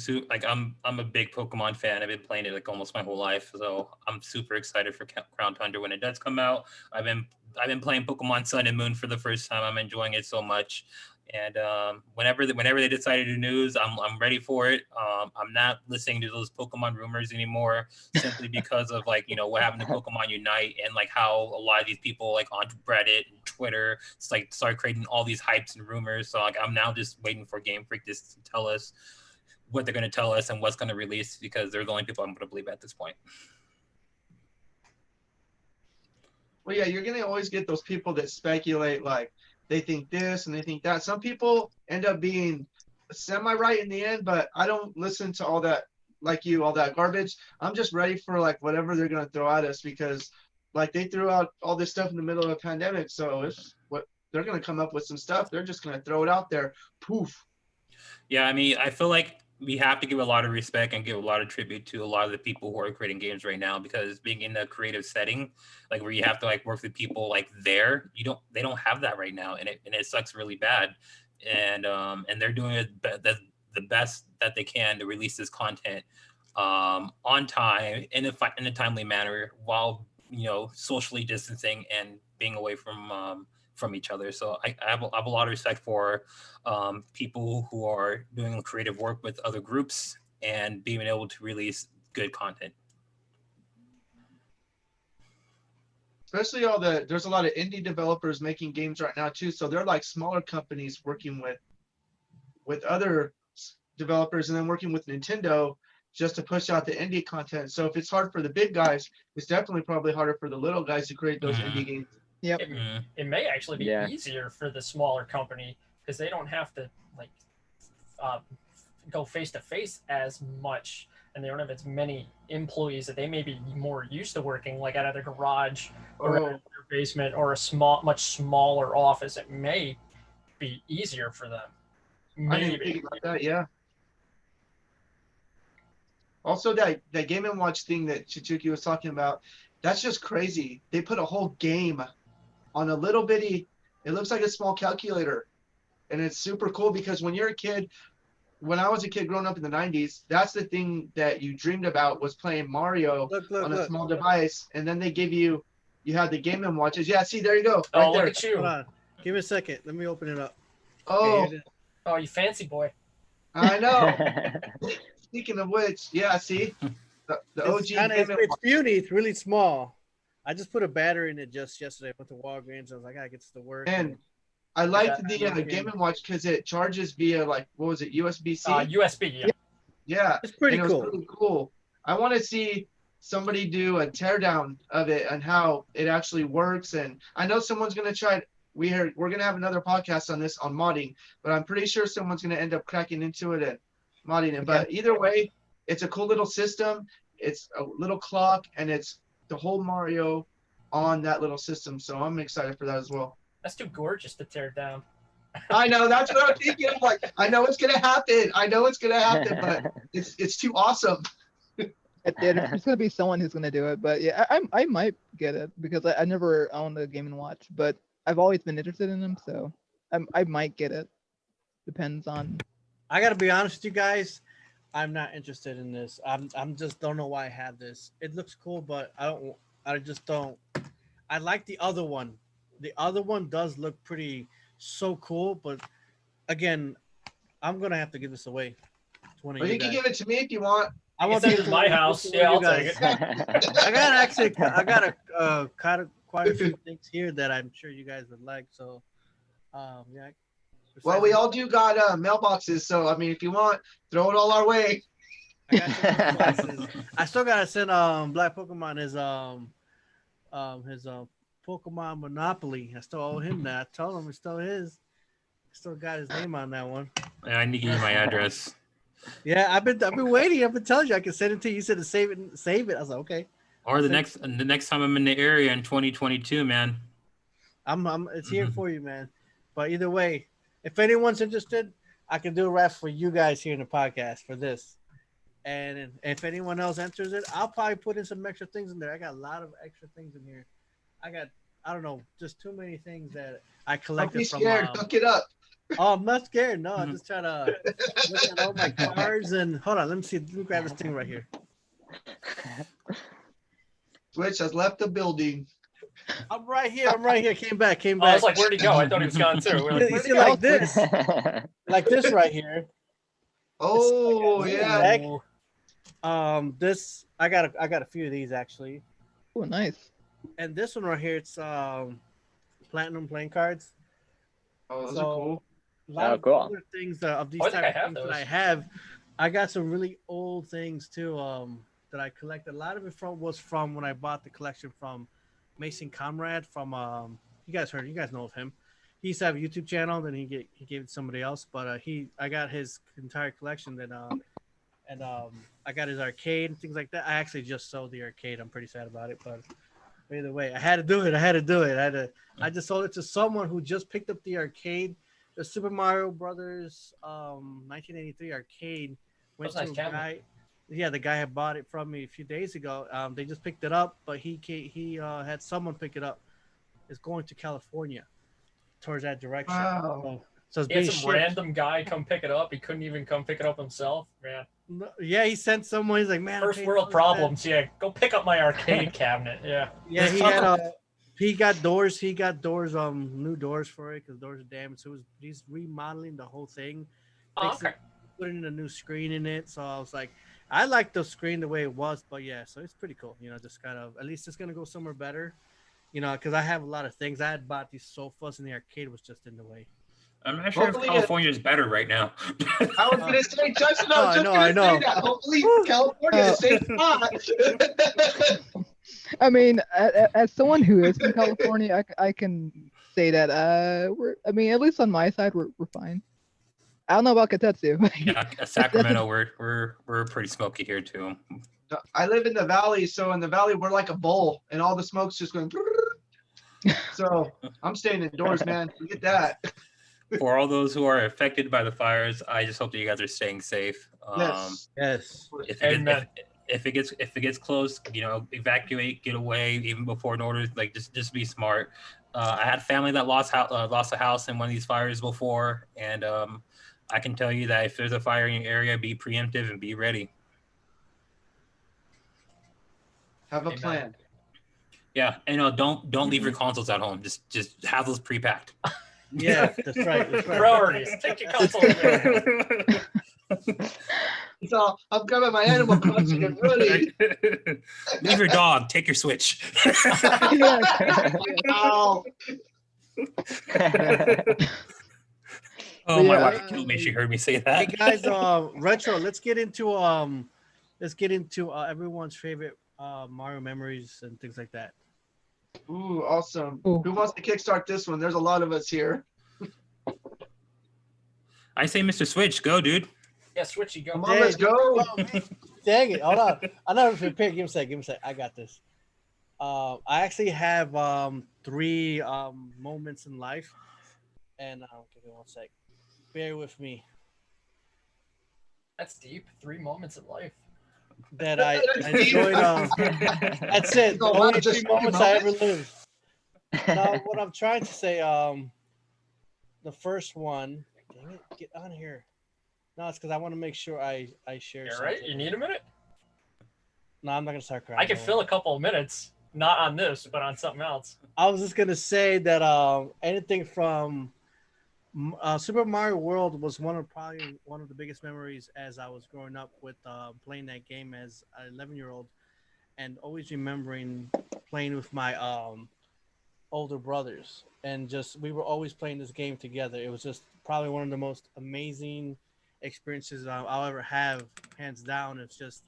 I'm a big Pokemon fan. I've been playing it like almost my whole life, so I'm super excited for Crown Tundra when it does come out. I've been playing Pokemon Sun and Moon for the first time. I'm enjoying it so much, and whenever they decide to do news, I'm ready for it. I'm not listening to those Pokemon rumors anymore, simply because of like what happened to Pokemon Unite and like how a lot of these people like on Reddit and Twitter like start creating all these hypes and rumors. So like I'm now just waiting for Game Freak to tell us what they're going to tell us and what's going to release, because they're the only people I'm going to believe at this point. Well, yeah, you're going to always get those people that speculate, like they think this and they think that. Some people end up being semi-right in the end, but I don't listen to all that, like you, all that garbage. I'm just ready for like whatever they're going to throw at us, because like they threw out all this stuff in the middle of a pandemic. So if what they're going to come up with some stuff, they're just going to throw it out there. Poof. Yeah, I mean, I feel like we have to give a lot of respect and give a lot of tribute to a lot of the people who are creating games right now, because being in a creative setting, like where you have to like work with people like they don't have that right now, and it sucks really bad. And they're doing the best that they can to release this content on time in a timely manner, while socially distancing and being away from each other. So I have a lot of respect for people who are doing creative work with other groups and being able to release good content. Especially there's a lot of indie developers making games right now too. So they're like smaller companies working with other developers and then working with Nintendo just to push out the indie content. So if it's hard for the big guys, it's definitely probably harder for the little guys to create those indie games. Yep. It may actually be easier for the smaller company because they don't have to like go face to face as much, and they don't have as many employees that they may be more used to working like at a garage or at their basement or a much smaller office. It may be easier for them. I didn't think about that. Yeah. Also, that Game & Watch thing that CHICHUKI was talking about, that's just crazy. They put a whole game on a little bitty, it looks like a small calculator. And it's super cool because when you're a kid, when I was a kid growing up in the 90s, that's the thing that you dreamed about, was playing Mario on a small device. And then they give you had the Game & Watches. Yeah, see, there you go. Right there. Look at you. Hold on. Give me a second. Let me open it up. Oh, Okay, Oh, you fancy boy. I know. Speaking of which, yeah, see, the OG it's puny. It's really small. I just put a battery in it just yesterday. I went to Walgreens. I was like, I get to work. And I liked the working. Game & Watch because it charges via like, what was it, USB-C? USB, yeah. Yeah, it's pretty and cool. It was really cool. I want to see somebody do a teardown of it and how it actually works. And I know someone's gonna try. We're gonna have another podcast on this on modding, but I'm pretty sure someone's gonna end up cracking into it and modding it. But either way, it's a cool little system. It's a little clock, and it's the whole Mario on that little system. So I'm excited for that as well. That's too gorgeous to tear down. I know, that's what I'm thinking. I'm like, I know it's gonna happen. But it's too awesome. There's gonna be someone who's gonna do it, but yeah, I might get it because I never owned a Game & Watch, but I've always been interested in them, so I might get it. Depends on. I gotta be honest with you guys. I'm not interested in this. I'm just don't know why I have this. It looks cool, but I just don't. I like the other one. The other one does look pretty so cool, but again, I'm gonna have to give this away. Well, you can give it to me if you want. I want to my house. Yeah, I'll take it. I got quite a few things here that I'm sure you guys would like. So, yeah. Well, we all do got mailboxes, so I mean, if you want, throw it all our way. I still gotta send Black Pokemon his Pokemon Monopoly. I still owe him that. I told him it's still his. Still got his name on that one. I need to give you my address. Yeah, I've been waiting. I've been telling you I can send it to you. You said to save it. I was like, okay. Or the next time I'm in the area in 2022, man. It's here for you, man. But either way, if anyone's interested, I can do a ref for you guys here in the podcast for this. And if anyone else enters it, I'll probably put in some extra things in there. I got a lot of extra things in here. I don't know, just too many things that I collected. Don't be scared. Hook it up. Oh, I'm not scared. No, I'm just trying to look at all my cards and hold on. Let me see. Let me grab this thing right here. Switch has left the building. I'm right here. Came back. I was like, where'd he go? I thought he was gone too. You see, like this right here. Oh yeah. This I got a few of these actually. Oh, nice. And this one right here, it's platinum playing cards. Oh, those are cool. A lot of cool. other things of these type of things that I have. I got some really old things too that I collected. A lot of it was from when I bought the collection from Mason Conrad from you guys know of him. He used to have a YouTube channel, then he gave it to somebody else, but I got his entire collection then and I got his arcade and things like that. I actually just sold the arcade. I'm pretty sad about it, but either way, I had to do it. I just sold it to someone who just picked up the arcade, the Super Mario Brothers 1983 arcade. Went to a guy. Yeah, the guy had bought it from me a few days ago. They just picked it up, but he had someone pick it up. It's going to California, towards that direction. Wow. So it's being some random guy come pick it up. He couldn't even come pick it up himself, man. Yeah, he sent someone. He's like, man, first world problems. Yeah, go pick up my arcade cabinet. Yeah. Yeah, he got doors. New doors for it because doors are damaged. So he's remodeling the whole thing. Putting a new screen in it. So I was like, I like the screen the way it was, but yeah, so it's pretty cool. Just kind of at least it's gonna go somewhere better. Because I have a lot of things. I had bought these sofas and the arcade was just in the way. I'm not sure if California is better right now. I was gonna say, Justin, I know. Hopefully, California is a safe spot. I mean, as someone who is from California, I can say that at least on my side, we're fine. I don't know about Katetsu. Yeah, Sacramento, we're pretty smoky here too. I live in the valley, so in the valley we're like a bowl, and all the smoke's just going. So I'm staying indoors, man. Forget that. For all those who are affected by the fires, I just hope that you guys are staying safe. Yes. If it gets close, evacuate, get away, even before an order. Like just be smart. I had family that lost a house in one of these fires before, and I can tell you that if there's a fire in your area, be preemptive and be ready. Have a plan. Yeah, and don't leave your consoles at home. Just have those pre-packed. Yeah, that's right. That's right. Priorities. Take your console away. So I'm grabbing my Animal Crossing and running. Leave your dog. Take your Switch. Ow. Oh, Yeah, my wife killed me. She heard me say Hey that. guys, retro. Let's get into everyone's favorite Mario memories and things like that. Ooh, awesome. Ooh. Who wants to kickstart this one? There's a lot of us here. I say, Mr. Switch, go, dude. Yeah, Switchy, go. Come on, let's go. Dang it! Hold on. I'm not prepared. Give me a sec. Give me a sec. I got this. I actually have 3 moments in life, and give me 1 sec. Bear with me. That's deep. 3 moments in life. That I enjoyed. That's it. The No, only just 3 moments I ever moments? lived. Now, what I'm trying to say, the first one. Dang it! Get on here. No, it's because I want to make sure I share. Yeah, something. right? You need a minute? No, I'm not gonna start crying. I can fill a couple of minutes. Not on this, but on something else. I was just gonna say that anything from Super Mario World was probably one of the biggest memories as I was growing up with playing that game as an 11-year-old, and always remembering playing with my older brothers, and just we were always playing this game together. It was just probably one of the most amazing experiences I'll ever have, hands down. It's just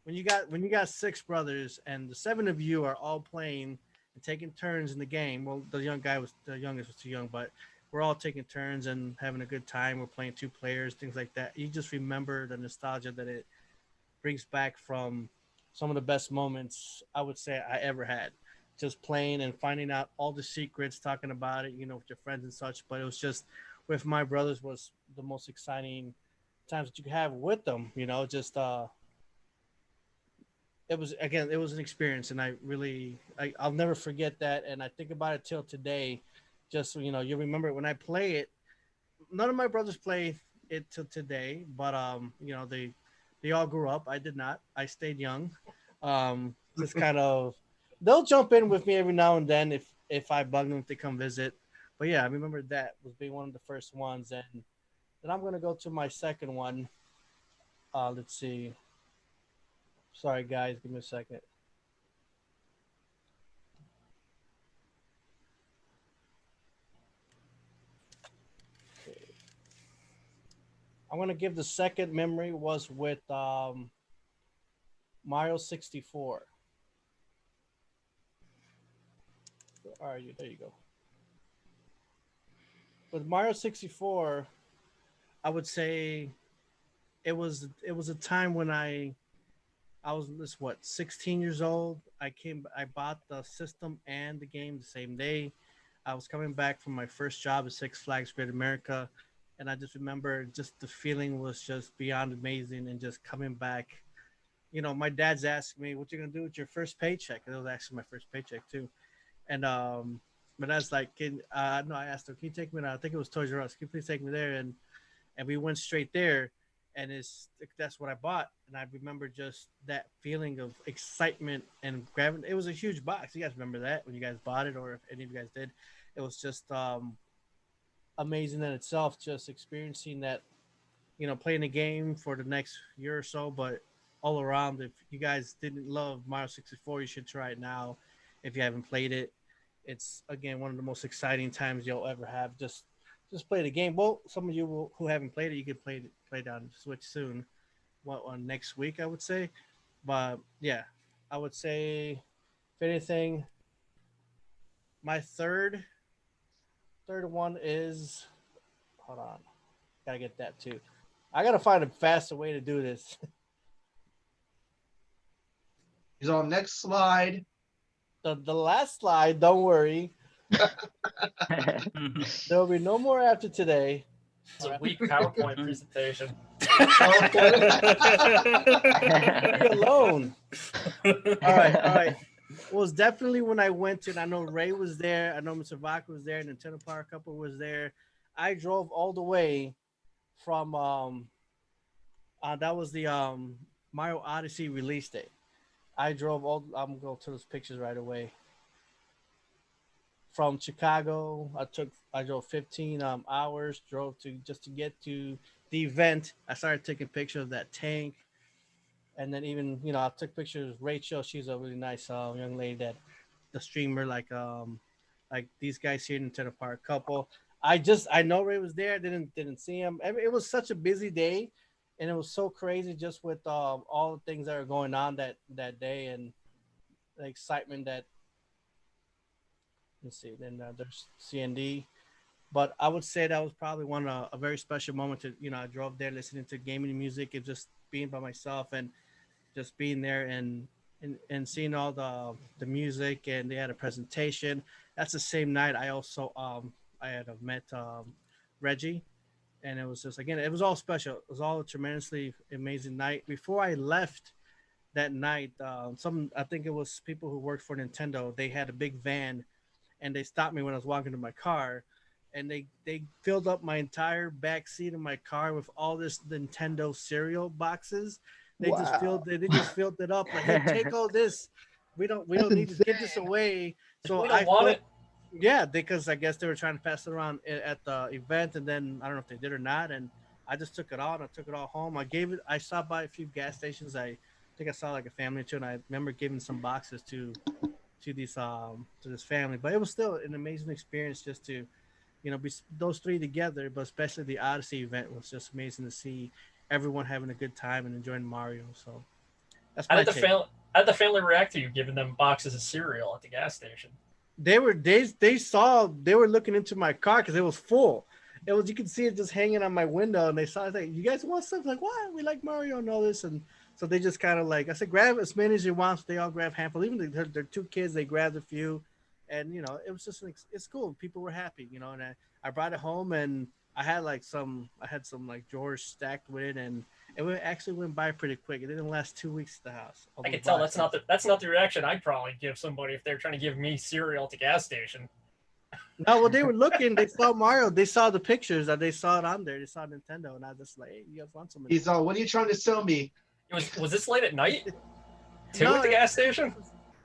when you got 6 brothers and the 7 of you are all playing and taking turns in the game. Well, the youngest was too young, but we're all taking turns and having a good time. We're playing 2 players, things like that. You just remember the nostalgia that it brings back from some of the best moments I would say I ever had. Just playing and finding out all the secrets, talking about it, with your friends and such. But it was just with my brothers was the most exciting times that you could have with them. Just it was an experience, and I'll never forget that. And I think about it till today. Just you remember it when I play it. None of my brothers play it till today, but they all grew up. I did not. I stayed young. Just kind of they'll jump in with me every now and then if I bug them to come visit. But yeah, I remember that was being one of the first ones, and then I'm gonna go to my second one. Let's see. Sorry guys, give me a second. I'm gonna give the second memory was with Mario 64. Where are you? There you go. With Mario 64, I would say it was a time when I was 16 years old. I bought the system and the game the same day. I was coming back from my first job at Six Flags Great America, and I just remember just the feeling was just beyond amazing, and just coming back. My dad's asking me, "What you gonna do with your first paycheck?" And it was actually my first paycheck too, and my dad's like, I asked him, "Can you take me?" I think it was Toys R Us. Can you please take me there? And we went straight there, and that's what I bought. And I remember just that feeling of excitement and grabbing. It was a huge box. You guys remember that when you guys bought it, or if any of you guys did? It was just amazing in itself, just experiencing that, playing the game for the next year or so. But all around, if you guys didn't love Mario 64, you should try it now. If you haven't played it, it's again one of the most exciting times you'll ever have. Just play the game. Well, some of you who haven't played it, you could play it on Switch soon. On next week, I would say. But yeah, I would say, if anything, my third one is, hold on, gotta get that too. I gotta find a faster way to do this. He's on next slide. The last slide, don't worry. There'll be no more after today. It's a weak PowerPoint presentation. Leave me alone. All right. Well, it was definitely when I went to, and I know Ray was there, I know Mr. Vaca was there, Nintendo Power Couple was there. I drove all the way from that was the Mario Odyssey release day. I'm going to those pictures right away. from Chicago. I drove 15 hours, drove to just to get to the event. I started taking pictures of that tank, and then even I took pictures of Rachel. She's a really nice young lady that the streamer like these guys here in Nintendo Park couple. I know Ray was there. Didn't see him. It was such a busy day, and it was so crazy just with all the things that are going on that day and the excitement that. Let's see. Then there's CND, but I would say that was probably a very special moment to I drove there listening to gaming music and just being by myself and just being there and seeing all the music, and they had a presentation. That's the same night I also I had met Reggie, and it was just again it was all special. It was all a tremendously amazing night. Before I left that night, I think it was people who worked for Nintendo. They had a big van, and they stopped me when I was walking to my car, and they filled up my entire back seat of my car with all this Nintendo cereal boxes. They just filled it up. Like, hey, take all this. We don't need to give this away. So we don't want it. Yeah, because I guess they were trying to pass it around at the event, and then I don't know if they did or not. And I just took it all. And I took it all home. I stopped by a few gas stations. I think I saw like a family or two, and I remember giving some boxes to this family. But it was still an amazing experience just to be those three together. But especially the Odyssey event was just amazing to see everyone having a good time and enjoying Mario. So that's my take. How did the family react to you giving them boxes of cereal at the gas station? They were looking into my car because it was full. It was, you could see it just hanging on my window, and they saw it like, you guys want stuff? Like, what? We like Mario and all this. And so they just kind of like, I said, grab as many as you want. So they all grab handful. Even their two kids, they grabbed a few, and it was just like, it's cool. People were happy, and I brought it home, and I had some like drawers stacked with it, and actually went by pretty quick. It didn't last 2 weeks at the house. I can tell that's not the reaction I'd probably give somebody if they're trying to give me cereal at the gas station. No, well, they were looking. They saw Mario. They saw the pictures. They saw it on there. They saw Nintendo, and I was just like, "Hey, you guys want some?" He's all, "What are you trying to sell me?" Was this late at night? At the gas station?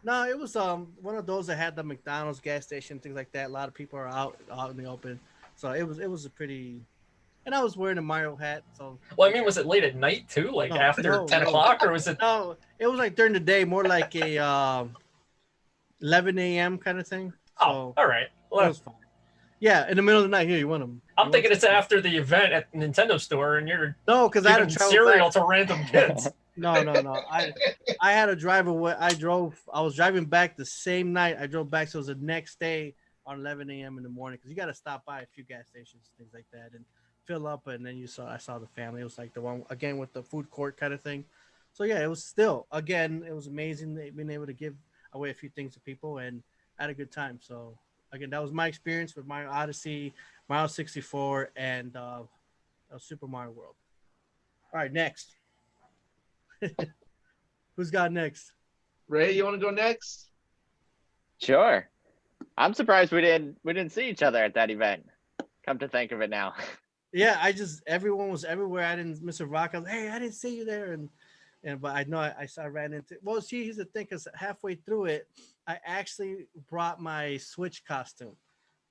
No, it was one of those that had the McDonald's gas station, things like that. A lot of people are out in the open, so it was a pretty. And I was wearing a Mario hat, so. Well, I mean, was it late at night too, like after 10 o'clock, or was it? No, it was like during the day, more like a 11 a.m. kind of thing. So all right. Well, it was fine. Yeah, in the middle of the night. Here, you want them? I'm thinking it's after the event at the Nintendo store, and you're because I had to travel cereal to random kids. No. I had to drive away. I was driving back the same night. I drove back, so it was the next day on 11 a.m. in the morning because you got to stop by a few gas stations, things like that, and fill up. And then I saw the family. It was like the one again with the food court kind of thing. So yeah, it was it was amazing being able to give away a few things to people, and I had a good time. So again, that was my experience with Mario Odyssey, Mario 64, and Super Mario World. All right, next. Who's got next? Ray, you want to go next? Sure. I'm surprised we didn't see each other at that event. Come to think of it now. Yeah, everyone was everywhere. I didn't miss a rock. I was, hey, I didn't see you there, but I know I ran into. Well, see, here's the thing, because halfway through it, I actually brought my Switch costume,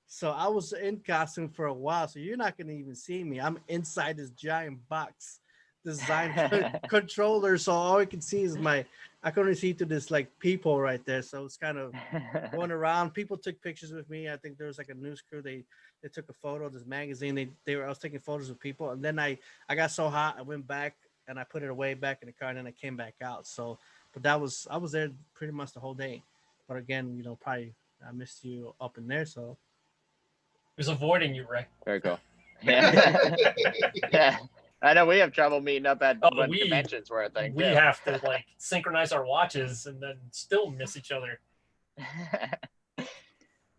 so I was in costume for a while. So you're not gonna even see me. I'm inside this giant box, designed controller. So all I can see is I couldn't see to this like people right there. So it's kind of going around. People took pictures with me. I think there was like a news crew. They took a photo of this magazine. I was taking photos of people, and then I got so hot I went back and I put it away back in the car, and then I came back out. So, but I was there pretty much the whole day. But again, probably I missed you up in there. So he was avoiding you, Ray. Very cool. Yeah. Yeah. I know we have trouble meeting up at when conventions were a thing. We have to like synchronize our watches and then still miss each other. So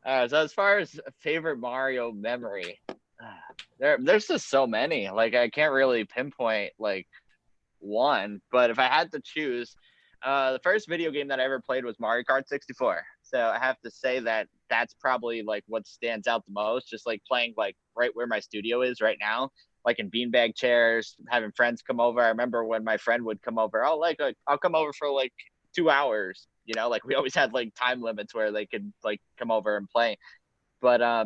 as far as favorite Mario memory, there's just so many. Like I can't really pinpoint like one, but if I had to choose, the first video game that I ever played was Mario Kart 64. So I have to say that's probably like what stands out the most. Just like playing like right where my studio is right now, like in beanbag chairs, having friends come over. I remember when my friend would come over, I'll come over for like 2 hours. Like we always had like time limits where they could like come over and play. But I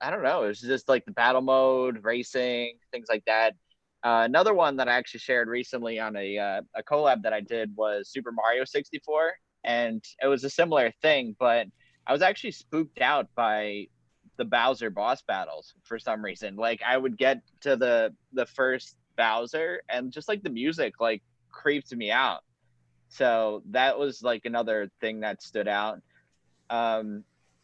don't know. It's just like the battle mode, racing, things like that. Another one that I actually shared recently on a collab that I did was Super Mario 64, and it was a similar thing, but I was actually spooked out by the Bowser boss battles for some reason. Like I would get to the first Bowser, and just like the music like creeped me out. So that was like another thing that stood out.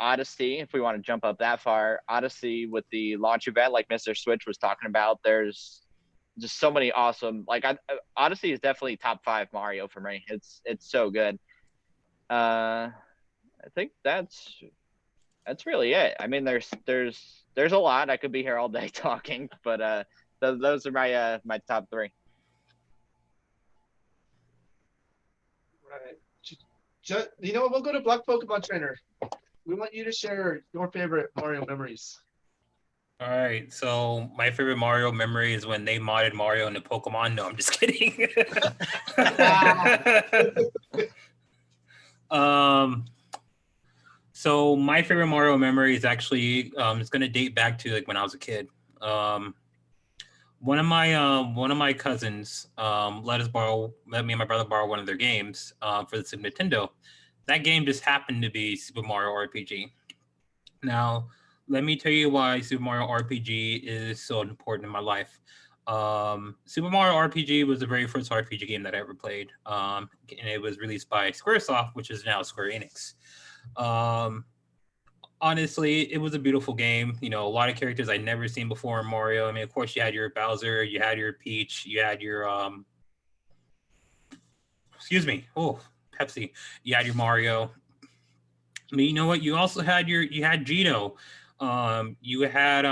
Odyssey, if we want to jump up that far, Odyssey with the launch event, like Mr. Switch was talking about, there's just so many awesome. Like Odyssey is definitely top 5 Mario for me. It's so good. I think that's really it. I mean, there's a lot. I could be here all day talking, but those are my my top 3. Right. Just, you know what? We'll go to Black Pokemon Trainer. We want you to share your favorite Mario memories. All right, so my favorite Mario memory is when they modded Mario into Pokemon. No, I'm just kidding. So my favorite Mario memory is actually it's gonna date back to like when I was a kid. One of my cousins let me and my brother borrow one of their games for the Super Nintendo. That game just happened to be Super Mario RPG. Now, let me tell you why Super Mario RPG is so important in my life. Super Mario RPG was the very first RPG game that I ever played, and it was released by Squaresoft, which is now Square Enix. Honestly, it was a beautiful game. You know, a lot of characters I'd never seen before in Mario. I mean, of course, you had your Bowser, you had your Peach, you had your Pepsi, you had your Mario. I mean, you know what? You also had Gino. You had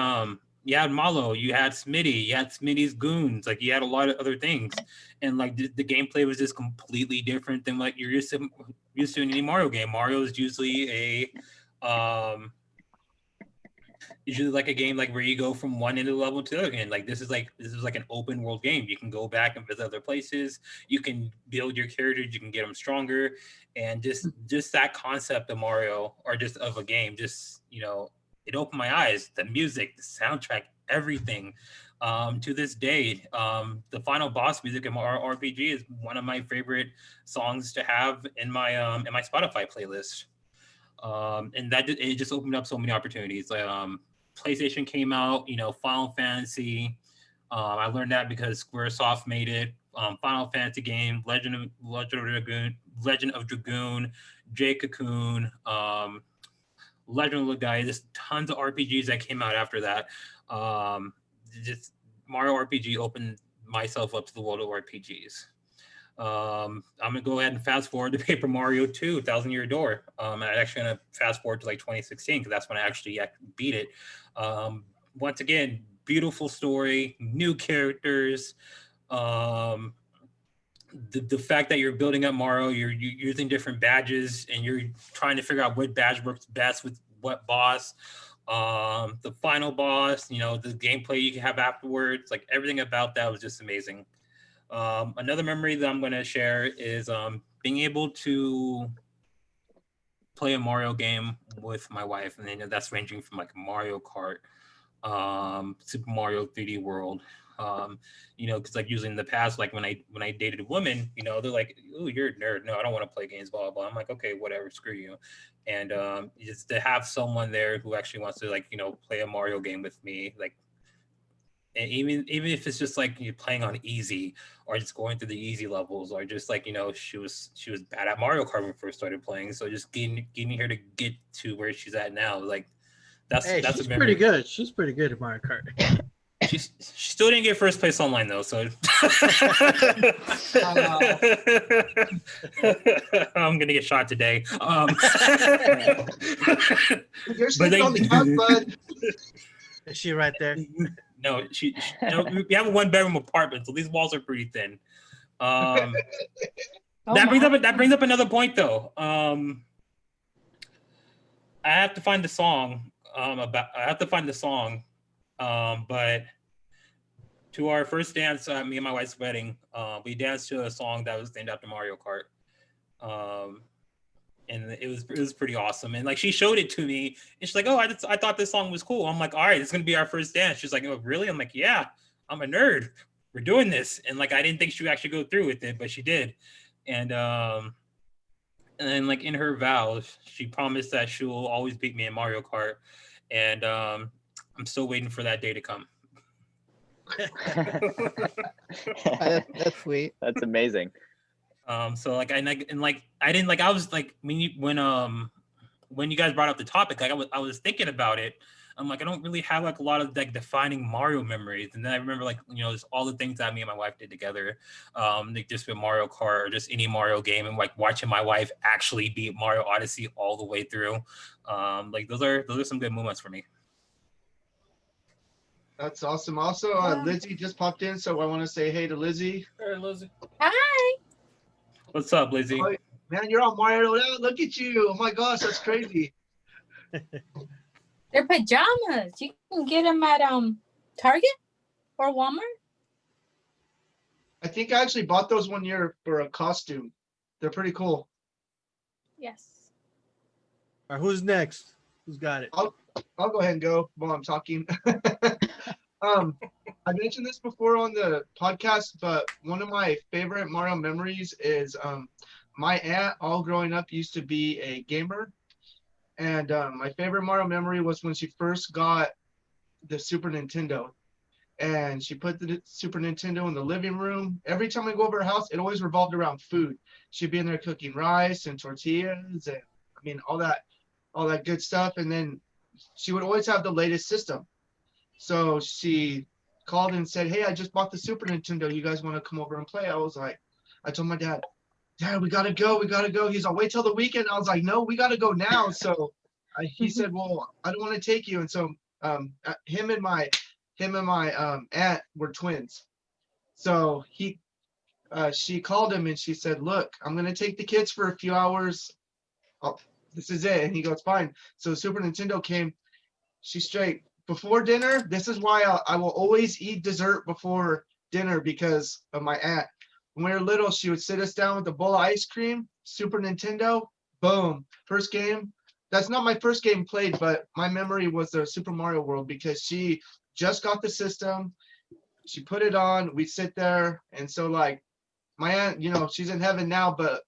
Malo, you had Smitty, you had Smitty's goons. Like you had a lot of other things, and like the gameplay was just completely different than like you're used to in any Mario game. Mario is usually like a game like where you go from one end of the level to the other end. Like this is like an open world game. You can go back and visit other places. You can build your characters. You can get them stronger, and just that concept of Mario or just of a game, just it opened my eyes. The music, the soundtrack, everything. To this day, the final boss music in Mario RPG is one of my favorite songs to have in my Spotify playlist. And that it just opened up so many opportunities. Like PlayStation came out, Final Fantasy. I learned that because Squaresoft made it. Final Fantasy game, Legend of Dragoon, Jay Cocoon, Legend of Legaia. Just tons of RPGs that came out after that. Just Mario RPG opened myself up to the world of RPGs. I'm gonna go ahead and fast forward to Paper Mario 2, Thousand Year Door. I'm actually gonna fast forward to like 2016 because that's when I actually beat it. Once again, beautiful story, new characters. The fact that you're building up Mario, you're using different badges and you're trying to figure out what badge works best with what boss. The final boss, the gameplay you can have afterwards, like everything about that was just amazing. Another memory that I'm going to share is being able to play a Mario game with my wife, and then that's ranging from like Mario Kart, Super Mario 3D World. Because like usually in the past, like when I dated a woman, they're like, "Oh, you're a nerd. No, I don't want to play games." Blah blah. I'm like, okay, whatever, screw you. And just to have someone there who actually wants to play a Mario game with me, like. And even if it's just like you're playing on easy or just going through the easy levels or just like she was bad at Mario Kart when we first started playing, so just getting her to get to where she's at now, like that's she's pretty good. She's pretty good at Mario Kart. She still didn't get first place online though, so I'm gonna get shot today. You're sleeping on the couch, bud. Is she right there? No, we have a 1-bedroom apartment, so these walls are pretty thin. That brings up another point though. I have to find the song. But to our first dance at me and my wife's wedding, we danced to a song that was named after Mario Kart. and it was pretty awesome. And like she showed it to me, and she's like, "Oh, I thought this song was cool." I'm like, "All right, it's gonna be our first dance." She's like, "Oh, really?" I'm like, "Yeah, I'm a nerd. We're doing this." And like I didn't think she would actually go through with it, but she did. And then like in her vows, she promised that she will always beat me in Mario Kart, and I'm still waiting for that day to come. That's sweet. That's amazing. So like I didn't like I was like when you guys brought up the topic, like I was thinking about it. I'm like I don't really have like a lot of like defining Mario memories, and then I remember like just all the things that me and my wife did together, like just with Mario Kart or just any Mario game, and like watching my wife actually beat Mario Odyssey all the way through. Like those are some good moments for me. That's awesome. Also, Lizzie just popped in, so I want to say hey to Lizzie. Hey, Lizzie. Hi. What's up, Lizzie? Oh, man, you're all Mario. Look at you. Oh my gosh, that's crazy. They're pajamas. You can get them at Target or Walmart. I think I actually bought those one year for a costume. They're pretty cool. Yes. All right, who's next? Who's got it? I'll go ahead and go while I'm talking. I mentioned this before on the podcast, but one of my favorite Mario memories is my aunt, all growing up, used to be a gamer. And my favorite Mario memory was when she first got the Super Nintendo. And she put the Super Nintendo in the living room. Every time I go over her house, it always revolved around food. She'd be in there cooking rice and tortillas and I mean all that good stuff. And then she would always have the latest system. So she called and said, "Hey, I just bought the Super Nintendo. You guys want to come over and play?" I told my dad, "Dad, we gotta go. He's like, "Wait till the weekend." I was like, "No, we gotta go now." So he said, "Well, I don't want to take you." And so him and my aunt were twins. So she called him and she said, "Look, I'm gonna take the kids for a few hours. Oh, this is it." And he goes, "Fine." So Super Nintendo came. She straight before dinner. This is why I will always eat dessert before dinner because of my aunt. When we were little, she would sit us down with a bowl of ice cream, Super Nintendo, boom, first game. That's not my first game played, but my memory was the Super Mario World because she just got the system. She put it on, we sit there. And so like my aunt, she's in heaven now, but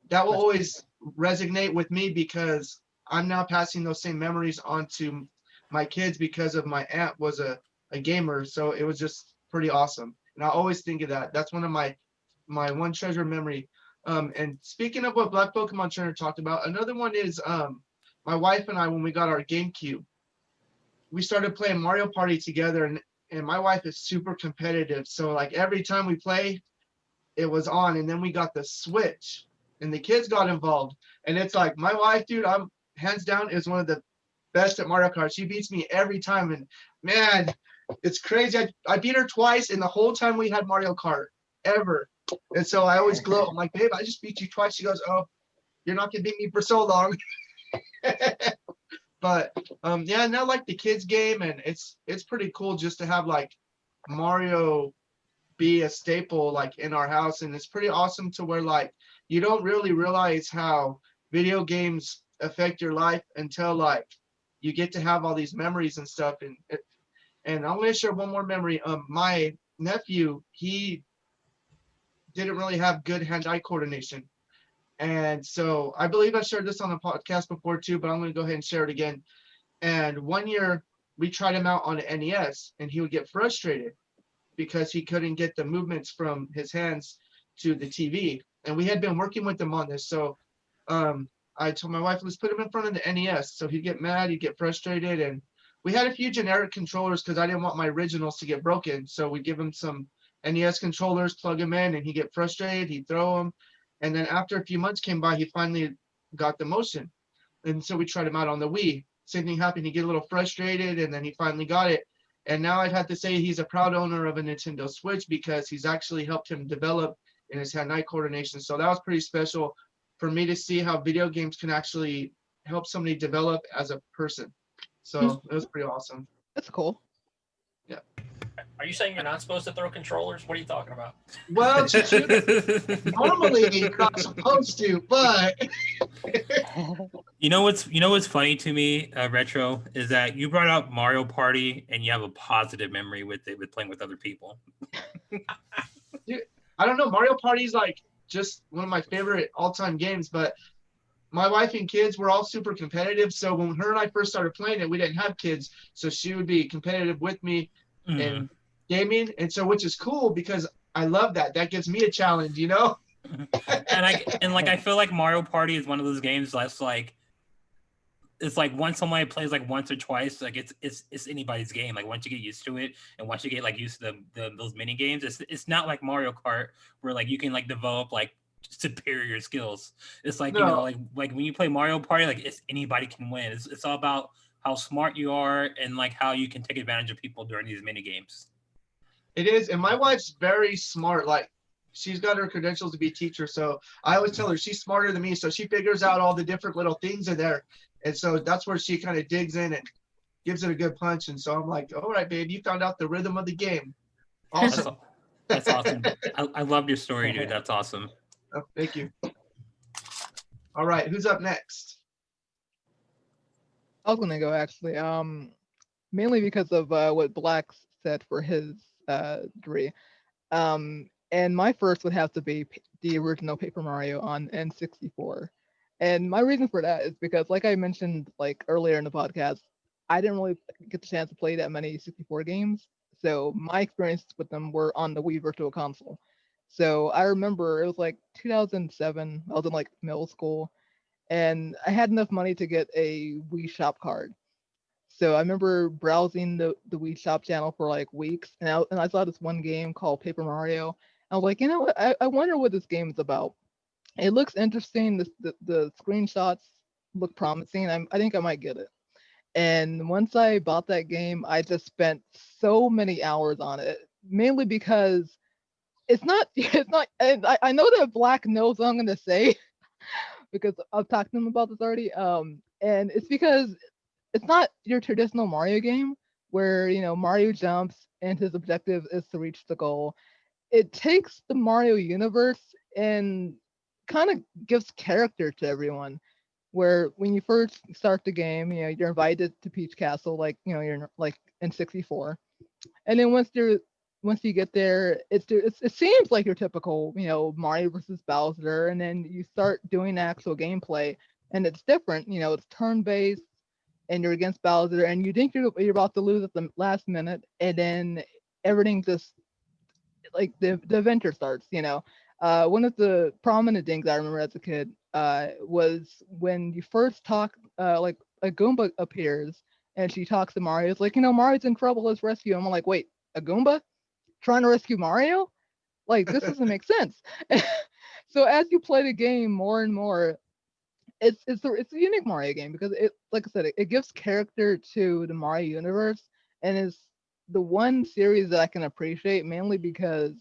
that will always resonate with me because I'm now passing those same memories on to my kids because of my aunt was a gamer. So it was just pretty awesome. And I always think of that. That's one of my one treasure memory. And speaking of what Black Pokemon Trainer talked about, another one is my wife and I, when we got our GameCube, we started playing Mario Party together, and my wife is super competitive. So like every time we play, it was on. And then we got the Switch and the kids got involved. And it's like my wife, dude, I'm hands down is one of the best at Mario Kart. She beats me every time. And man, it's crazy. I beat her twice in the whole time we had Mario Kart ever. And so I always gloat. I'm like, "Babe, I just beat you twice." She goes, "Oh, you're not gonna beat me for so long." But yeah, now like the kids game, and it's pretty cool just to have like Mario be a staple like in our house. And it's pretty awesome to where like you don't really realize how video games affect your life until like you get to have all these memories and stuff. And I'm gonna share one more memory. My nephew, he didn't really have good hand-eye coordination. And so I believe I shared this on the podcast before too, but I'm going to go ahead and share it again. And one year we tried him out on an NES and he would get frustrated because he couldn't get the movements from his hands to the TV. And we had been working with him on this. So I told my wife, let's put him in front of the NES. So he'd get mad, he'd get frustrated. And we had a few generic controllers because I didn't want my originals to get broken. So we'd give him some NES controllers, plug them in, and he'd get frustrated, he'd throw them. And then after a few months came by, he finally got the motion. And so we tried him out on the Wii. Same thing happened, he'd get a little frustrated, and then he finally got it. And now I'd have to say he's a proud owner of a Nintendo Switch because he's actually helped him develop in his hand-eye coordination. So that was pretty special for me to see how video games can actually help somebody develop as a person. So it was pretty awesome. That's cool. Yeah. Are you saying you're not supposed to throw controllers? What are you talking about? Well, normally you're not supposed to, but You know what's funny to me, Retro, is that you brought up Mario Party and you have a positive memory with it, with playing with other people. dude, I don't know. Mario Party is like just one of my favorite all-time games, but my wife and kids were all super competitive. So when her and I first started playing it, we didn't have kids, so she would be competitive with me in gaming, and so which is cool because I love that. That gives me a challenge, you know. And I feel like Mario Party is one of those games that's like, it's like once somebody plays like once or twice, like it's anybody's game. Like once you get used to it, and once you get like used to those mini games, it's not like Mario Kart where like you can like develop like superior skills. It's like, you know, like when you play Mario Party, like it's anybody can win. It's all about how smart you are and like how you can take advantage of people during these mini games. It is, and my wife's very smart. Like she's got her credentials to be a teacher, so I always tell her she's smarter than me, so she figures out all the different little things in there, and so that's where she kind of digs in and gives it a good punch. And so I'm like, all right, babe, you found out the rhythm of the game. Awesome. That's awesome. I love your story, dude. That's awesome. Oh, thank you. All right, who's up next? I was gonna go actually, mainly because of what Black said for his degree. And my first would have to be the original Paper Mario on N64. And my reason for that is because, like I mentioned like earlier in the podcast, I didn't really get the chance to play that many 64 games. So my experiences with them were on the Wii Virtual Console. So I remember it was like 2007. I was in like middle school, and I had enough money to get a Wii Shop card. So I remember browsing the Wii Shop channel for like weeks, and I saw this one game called Paper Mario. I was like, you know what? I wonder what this game is about. It looks interesting. The screenshots look promising. I think I might get it. And once I bought that game, I just spent so many hours on it, mainly because it's not. And I know that Black knows what I'm gonna say because I've talked to him about this already. And it's because it's not your traditional Mario game where, you know, Mario jumps and his objective is to reach the goal. It takes the Mario universe and kind of gives character to everyone. Where when you first start the game, you know, you're invited to Peach Castle, like, you know, you're like in 64. And then once you get there, it seems like your typical, you know, Mario versus Bowser, and then you start doing actual gameplay, and it's different. You know, it's turn-based, and you're against Bowser, and you think you're about to lose at the last minute, and then everything just like the adventure starts. You know, one of the prominent things I remember as a kid was when you first talk, like a Goomba appears, and she talks to Mario. It's like, you know, Mario's in trouble, let's rescue him. I'm like, wait, a Goomba trying to rescue Mario? Like, this doesn't make sense. So as you play the game more and more, it's a unique Mario game because it, like I said, it gives character to the Mario universe, and it's the one series that I can appreciate mainly because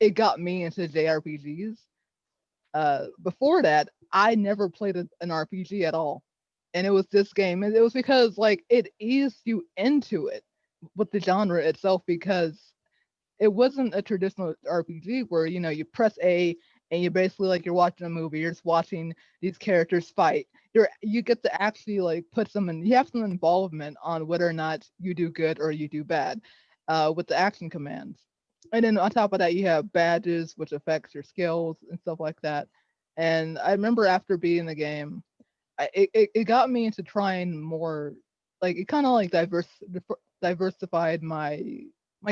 it got me into JRPGs. Before that, I never played an RPG at all, and it was this game, and it was because like it eased you into it with the genre itself, because it wasn't a traditional RPG where, you know, you press A and you basically like you're watching a movie, you're just watching these characters fight. You get to actually like put some in, you have some involvement on whether or not you do good or you do bad with the action commands. And then on top of that, you have badges, which affects your skills and stuff like that. And I remember after beating the game, it got me into trying more, like it kind of like diversified my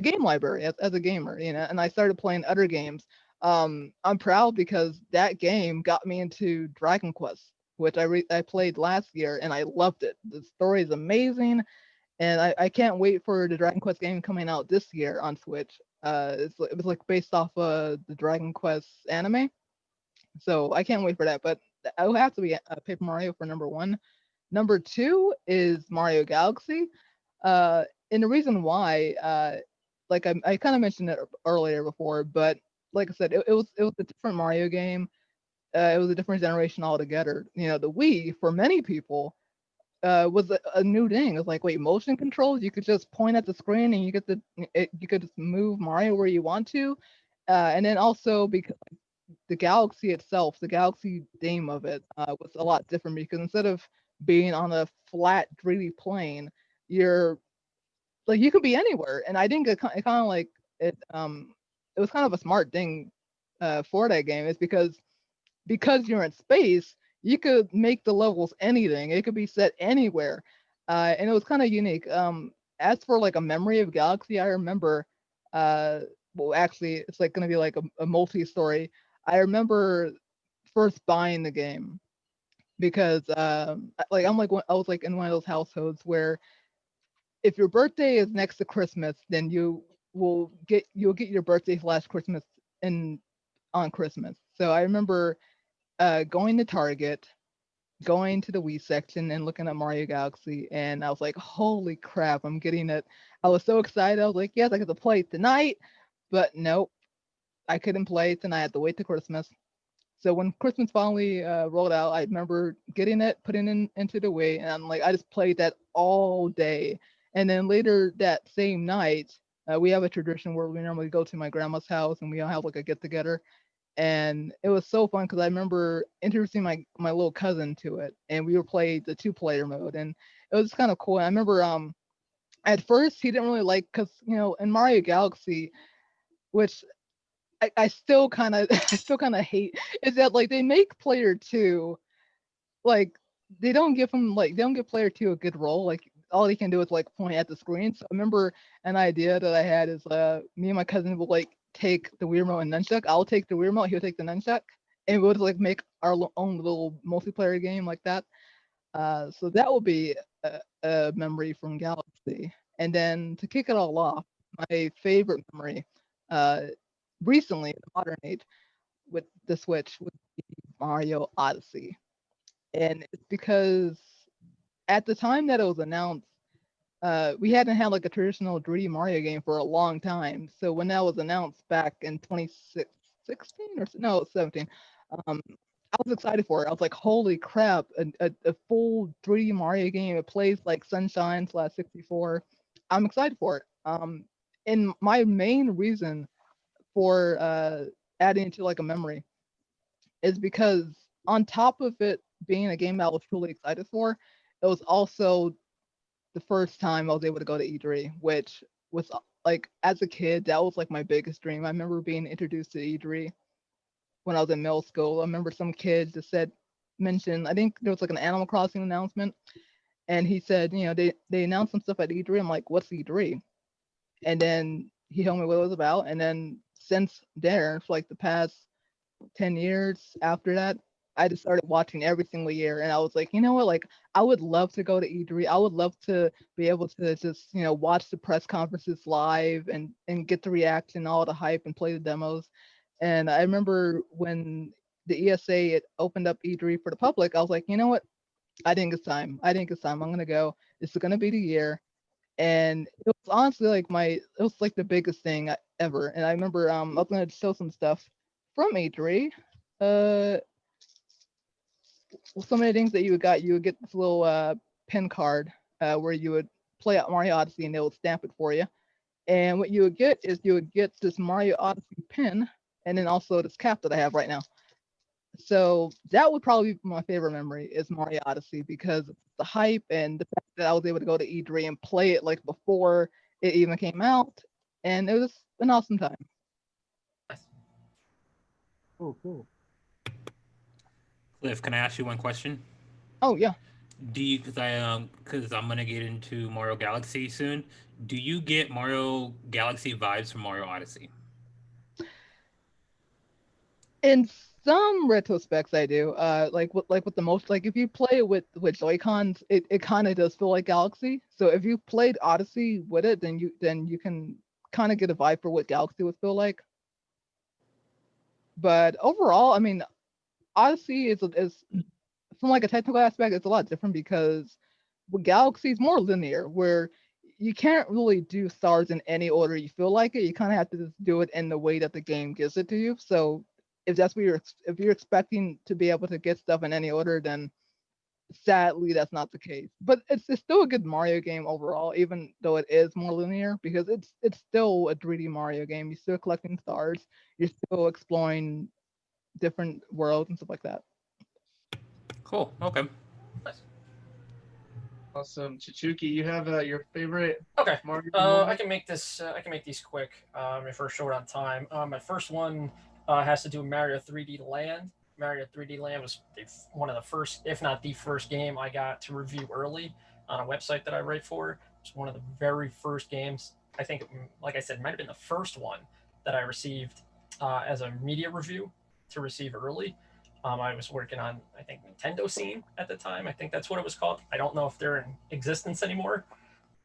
game library as a gamer, you know, and I started playing other games. I'm proud because that game got me into Dragon Quest, which I played last year, and I loved it. The story is amazing, and I can't wait for the Dragon Quest game coming out this year on Switch. It was like based off the Dragon Quest anime, so I can't wait for that. But it'll have to be Paper Mario for number one. Number two is Mario Galaxy, and the reason why, like I kind of mentioned it earlier before, but like I said, it was a different Mario game. It was a different generation altogether. You know, the Wii for many people was a new thing. It was like, wait, motion controls? You could just point at the screen and you could just move Mario where you want to. And then also because the galaxy itself, the galaxy theme of it was a lot different because instead of being on a flat 3D plane, you're like you could be anywhere. And I think it kind of like it. It was kind of a smart thing for that game is because you're in space, you could make the levels anything. It could be set anywhere, and it was kind of unique. As for like a memory of Galaxy, I remember. Well, actually, it's like gonna be like a multi-story. I remember first buying the game because like I was like in one of those households where if your birthday is next to Christmas, then you'll get your birthday / Christmas in on Christmas. So I remember going to Target, going to the Wii section and looking at Mario Galaxy, and I was like, holy crap, I'm getting it. I was so excited. I was like, yes, I get to play it tonight, but nope, I couldn't play it tonight. I had to wait till Christmas. So when Christmas finally rolled out, I remember getting it, putting it into the Wii, and I'm like, I just played that all day. And then later that same night, we have a tradition where we normally go to my grandma's house and we all have like a get together. And it was so fun because I remember introducing my little cousin to it, and we would play the 2-player mode, and it was kind of cool. And I remember at first he didn't really like because in Mario Galaxy, which I still kind of hate, is that like they make player 2 like they don't give player 2 a good role. Like all he can do is like point at the screen. So I remember an idea that I had is me and my cousin would like take the Wii remote and nunchuck. I'll take the Wii remote, he'll take the nunchuck, and we would like make our own little multiplayer game like that. So that will be a memory from Galaxy. And then to kick it all off, my favorite memory recently, the modern age, with the Switch would be Mario Odyssey. And it's because at the time that it was announced, we hadn't had like a traditional 3D Mario game for a long time. So when that was announced back in 2016 or no, 17, I was excited for it. I was like, holy crap, a full 3D Mario game. It plays like Sunshine /64. I'm excited for it. And my main reason for adding it to like a memory is because on top of it being a game I was truly excited for, it was also the first time I was able to go to E3, which was like as a kid, that was like my biggest dream. I remember being introduced to E3 when I was in middle school. I remember some kid just mentioned, I think there was like an Animal Crossing announcement, and he said, they announced some stuff at E3. I'm like, what's E3? And then he told me what it was about. And then since there, for like the past 10 years after that, I just started watching every single year. And I was like, you know what? Like, I would love to go to E3. I would love to be able to just, watch the press conferences live and get the reaction, all the hype, and play the demos. And I remember when the ESA it opened up E3 for the public, I was like, you know what? I think it's time. I'm going to go. This is going to be the year. And it was honestly like it was like the biggest thing ever. And I remember I was going to show some stuff from E3. Some of the things that you would get this little pin card where you would play out Mario Odyssey and they would stamp it for you. And what you would get is this Mario Odyssey pin and then also this cap that I have right now. So that would probably be my favorite memory is Mario Odyssey because of the hype and the fact that I was able to go to E3 and play it like before it even came out. And it was an awesome time. Cool. Cliff, can I ask you one question? Oh yeah. Do you, because I'm gonna get into Mario Galaxy soon. Do you get Mario Galaxy vibes from Mario Odyssey? In some retrospects, I do. Like with the most, like if you play it with Joy-Cons, it kind of does feel like Galaxy. So if you played Odyssey with it, then you can kind of get a vibe for what Galaxy would feel like. But overall, I mean, Odyssey is from like a technical aspect, it's a lot different because Galaxy is more linear, where you can't really do stars in any order you feel like it. You kind of have to just do it in the way that the game gives it to you. So if that's what if you're expecting to be able to get stuff in any order, then sadly that's not the case. But it's still a good Mario game overall, even though it is more linear, because it's still a 3D Mario game. You're still collecting stars, you're still exploring different worlds and stuff like that. Cool. Okay. Awesome. Chichuki, you have your favorite Okay. Mario I moment? can make this. I can make these quick. If we're short on time. My first one has to do with Mario 3D Land. Mario 3D Land was one of the first, if not the first game I got to review early on a website that I write for. It's one of the very first games. I think, like I said, it might have been the first one that I received as a media review to receive early. I was working on, I think, Nintendo Scene at the time. I think that's what it was called. I don't know if they're in existence anymore,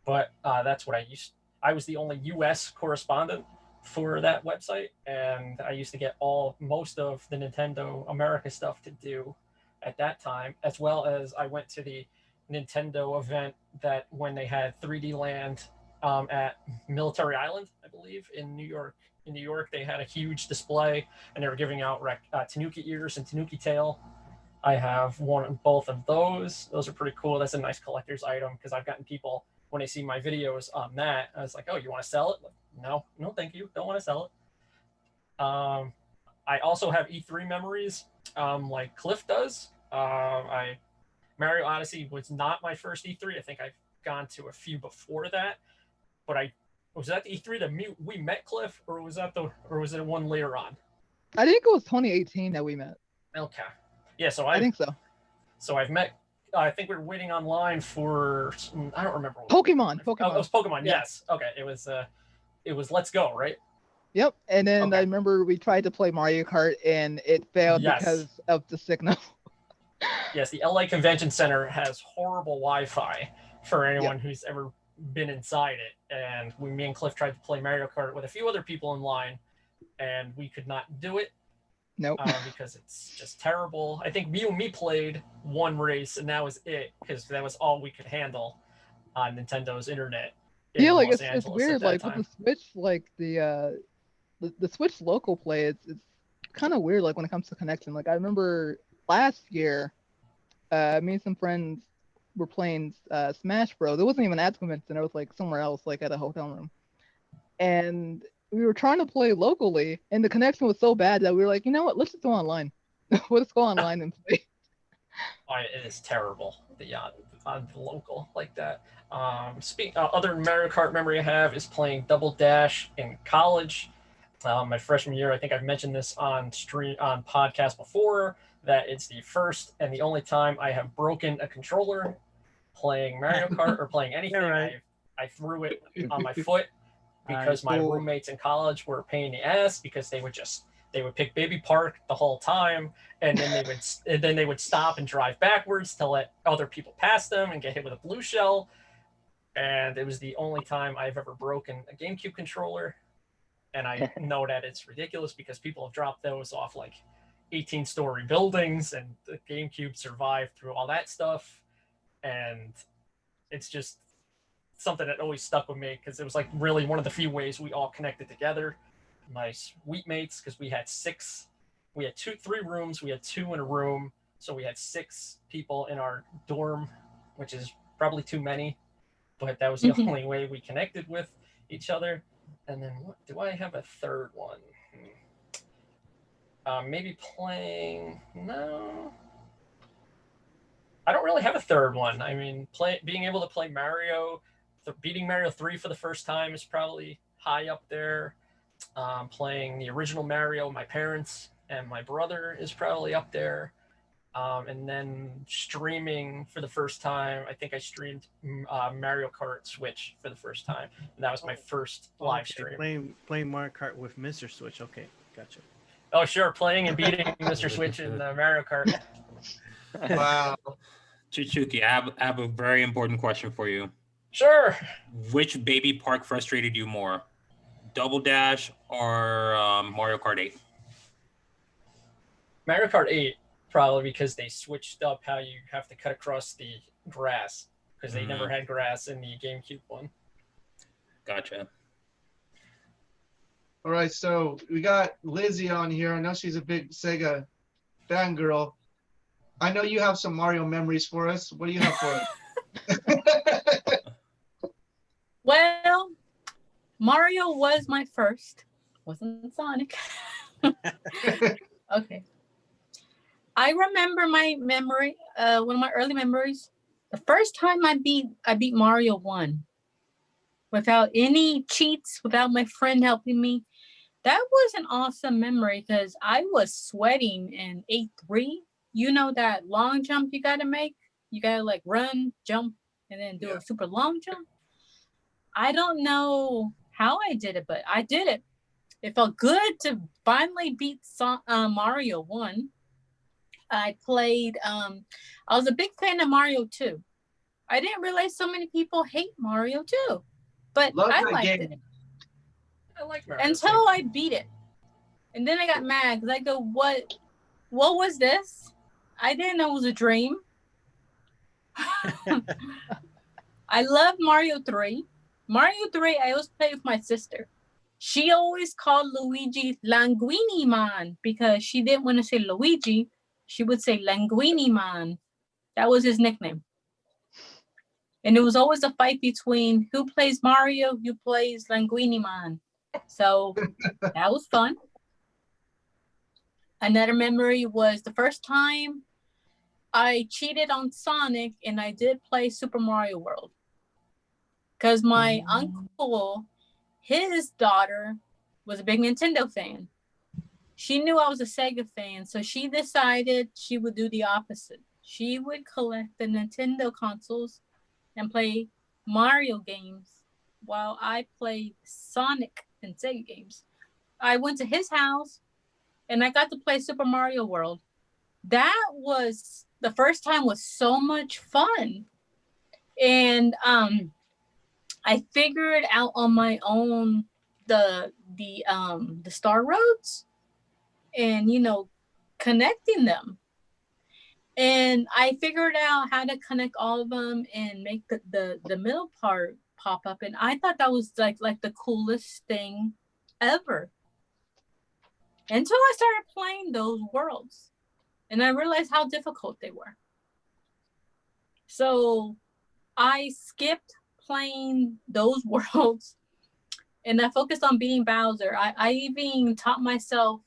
but that's what I used. I was the only U.S. correspondent for that website, and I used to get most of the Nintendo America stuff to do at that time, as well as I went to the Nintendo event that when they had 3D Land at Military Island, I believe, in New York. In New York, they had a huge display, and they were giving out Tanuki ears and Tanuki tail. I have both of those. Those are pretty cool. That's a nice collector's item because I've gotten people when they see my videos on that. I was like, "Oh, you want to sell it?" Like, no, thank you. Don't want to sell it. I also have E3 memories, like Cliff does. Mario Odyssey was not my first E3. I think I've gone to a few before that, but was that the E3 that we met Cliff, or was it one later on? I think it was 2018 that we met. Okay, yeah. So I think so. So I've met. I think we were waiting online for. I don't remember. Pokemon. Oh, it was Pokemon. Yeah. Yes. Okay. It was Let's Go, right? Yep. And then Okay. I remember we tried to play Mario Kart and it failed Yes. because of the signal. Yes, the LA Convention Center has horrible Wi-Fi for anyone who's ever been inside it. And me and Cliff tried to play Mario Kart with a few other people in line, and we could not do it. Nope. Because it's just terrible. I think you and me played one race, and that was it, because that was all we could handle on Nintendo's internet. Yeah, like Los it's Angeles weird. at that Like time. with the Switch, like the Switch local play, it's kind of weird. Like when it comes to connection. Like I remember last year, me and some friends were playing Smash Bros. It wasn't even at the convention. It was like somewhere else, like at a hotel room, and we were trying to play locally, and the connection was so bad that we were like, you know what? Let's just go online. Let's go online and play. It is terrible. On the local like that. Other Mario Kart memory I have is playing Double Dash in college. My freshman year, I think I've mentioned this on podcast before, that it's the first and the only time I have broken a controller playing Mario Kart or playing anything. Yeah, right. I threw it on my foot because my roommates in college were a pain in the ass because they would pick Baby Park the whole time, and then they would stop and drive backwards to let other people pass them and get hit with a blue shell. And it was the only time I've ever broken a GameCube controller. And I know that it's ridiculous because people have dropped those off like 18-story buildings, and the GameCube survived through all that stuff. And it's just something that always stuck with me because it was like really one of the few ways we all connected together. My suite mates, because we had three rooms, we had two in a room, so we had 6 people in our dorm, which is probably too many, but that was the only way we connected with each other. And then do I have a third one? Maybe playing. No, I don't really have a third one. I mean, being able to play Mario, beating Mario 3 for the first time is probably high up there. Playing the original Mario, my parents and my brother is probably up there. And then streaming for the first time, I think I streamed Mario Kart Switch for the first time. And that was my first live stream. Playing Mario Kart with Mr. Switch. Okay, gotcha. Oh, sure. Playing and beating Mr. Switch in Mario Kart. Wow. Chichuki, I have a very important question for you. Sure. Which Baby Park frustrated you more? Double Dash or Mario Kart 8? Mario Kart 8, probably because they switched up how you have to cut across the grass, because they never had grass in the GameCube one. Gotcha. All right, so we got Lizzie on here. I know she's a big Sega fangirl. I know you have some Mario memories for us. What do you have for us? Well, Mario was my first. Wasn't Sonic. Okay. I remember my memory, one of my early memories. The first time I beat Mario 1 without any cheats, without my friend helping me. That was an awesome memory because I was sweating in 8-3. You know that long jump you gotta make? You gotta like run, jump, and then do a super long jump. I don't know how I did it, but I did it. It felt good to finally beat Mario 1. I played, I was a big fan of Mario 2. I didn't realize so many people hate Mario 2, but Love I that liked game. it I like Mario. until I beat it. And then I got mad because I go, what was this? I didn't know it was a dream. I love Mario 3. Mario 3, I always play with my sister. She always called Luigi Languini Man because she didn't want to say Luigi. She would say Languini Man. That was his nickname. And it was always a fight between who plays Mario, who plays Languini Man. So that was fun. Another memory was the first time I cheated on Sonic and I did play Super Mario World. Because my uncle, his daughter, was a big Nintendo fan. She knew I was a Sega fan, so she decided she would do the opposite. She would collect the Nintendo consoles and play Mario games while I played Sonic and Sega games. I went to his house and I got to play Super Mario World. That was, the first time was so much fun. And I figured out on my own the star roads and, you know, connecting them. And I figured out how to connect all of them and make the middle part pop up. And I thought that was like the coolest thing ever. Until I started playing those worlds. And I realized how difficult they were. So I skipped playing those worlds and I focused on beating Bowser. I even taught myself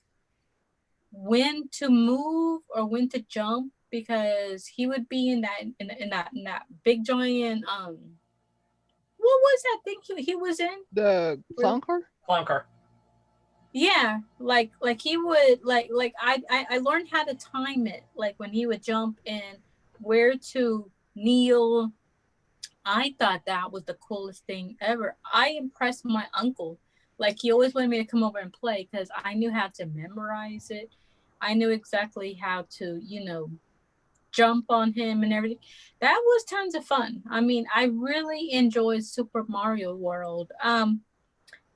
when to move or when to jump because he would be in that big giant what was that thing he was in? The clown car? Clown car. Yeah, like he would like I learned how to time it, like when he would jump and where to kneel. I thought that was the coolest thing ever. I impressed my uncle. Like he always wanted me to come over and play because I knew how to memorize it. I knew exactly how to, you know, jump on him and everything. That was tons of fun. I mean, I really enjoyed Super Mario World.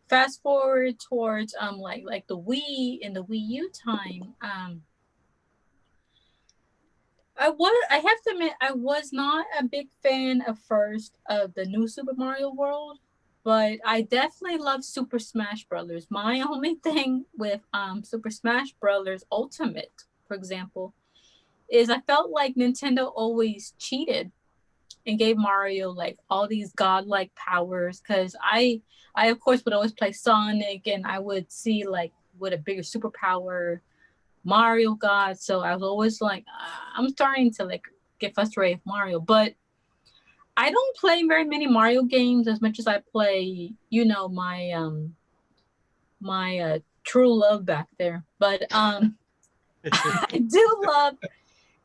Fast forward towards like the Wii and the Wii U time. I have to admit I was not a big fan at first of the new Super Mario World, but I definitely love Super Smash Brothers. My only thing with Super Smash Brothers Ultimate, for example, is I felt like Nintendo always cheated and gave Mario like all these godlike powers because I of course would always play Sonic and I would see like what a bigger superpower Mario got. So I was always like, I'm starting to like get frustrated with Mario, but I don't play very many Mario games as much as I play, you know, my true love back there. But I do love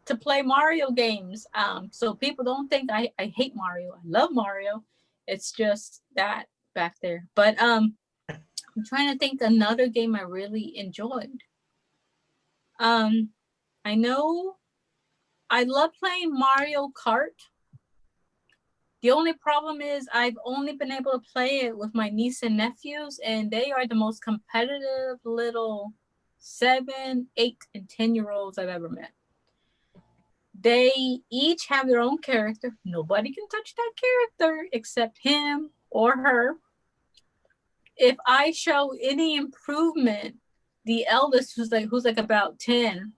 to play Mario games. So people don't think I hate Mario. I love Mario. It's just that back there. But I'm trying to think another game I really enjoyed. I know I love playing Mario Kart. The only problem is I've only been able to play it with my niece and nephews, and they are the most competitive little 7, 8, and 10-year-olds I've ever met. They each have their own character. Nobody can touch that character except him or her. If I show any improvement, the eldest who's like about 10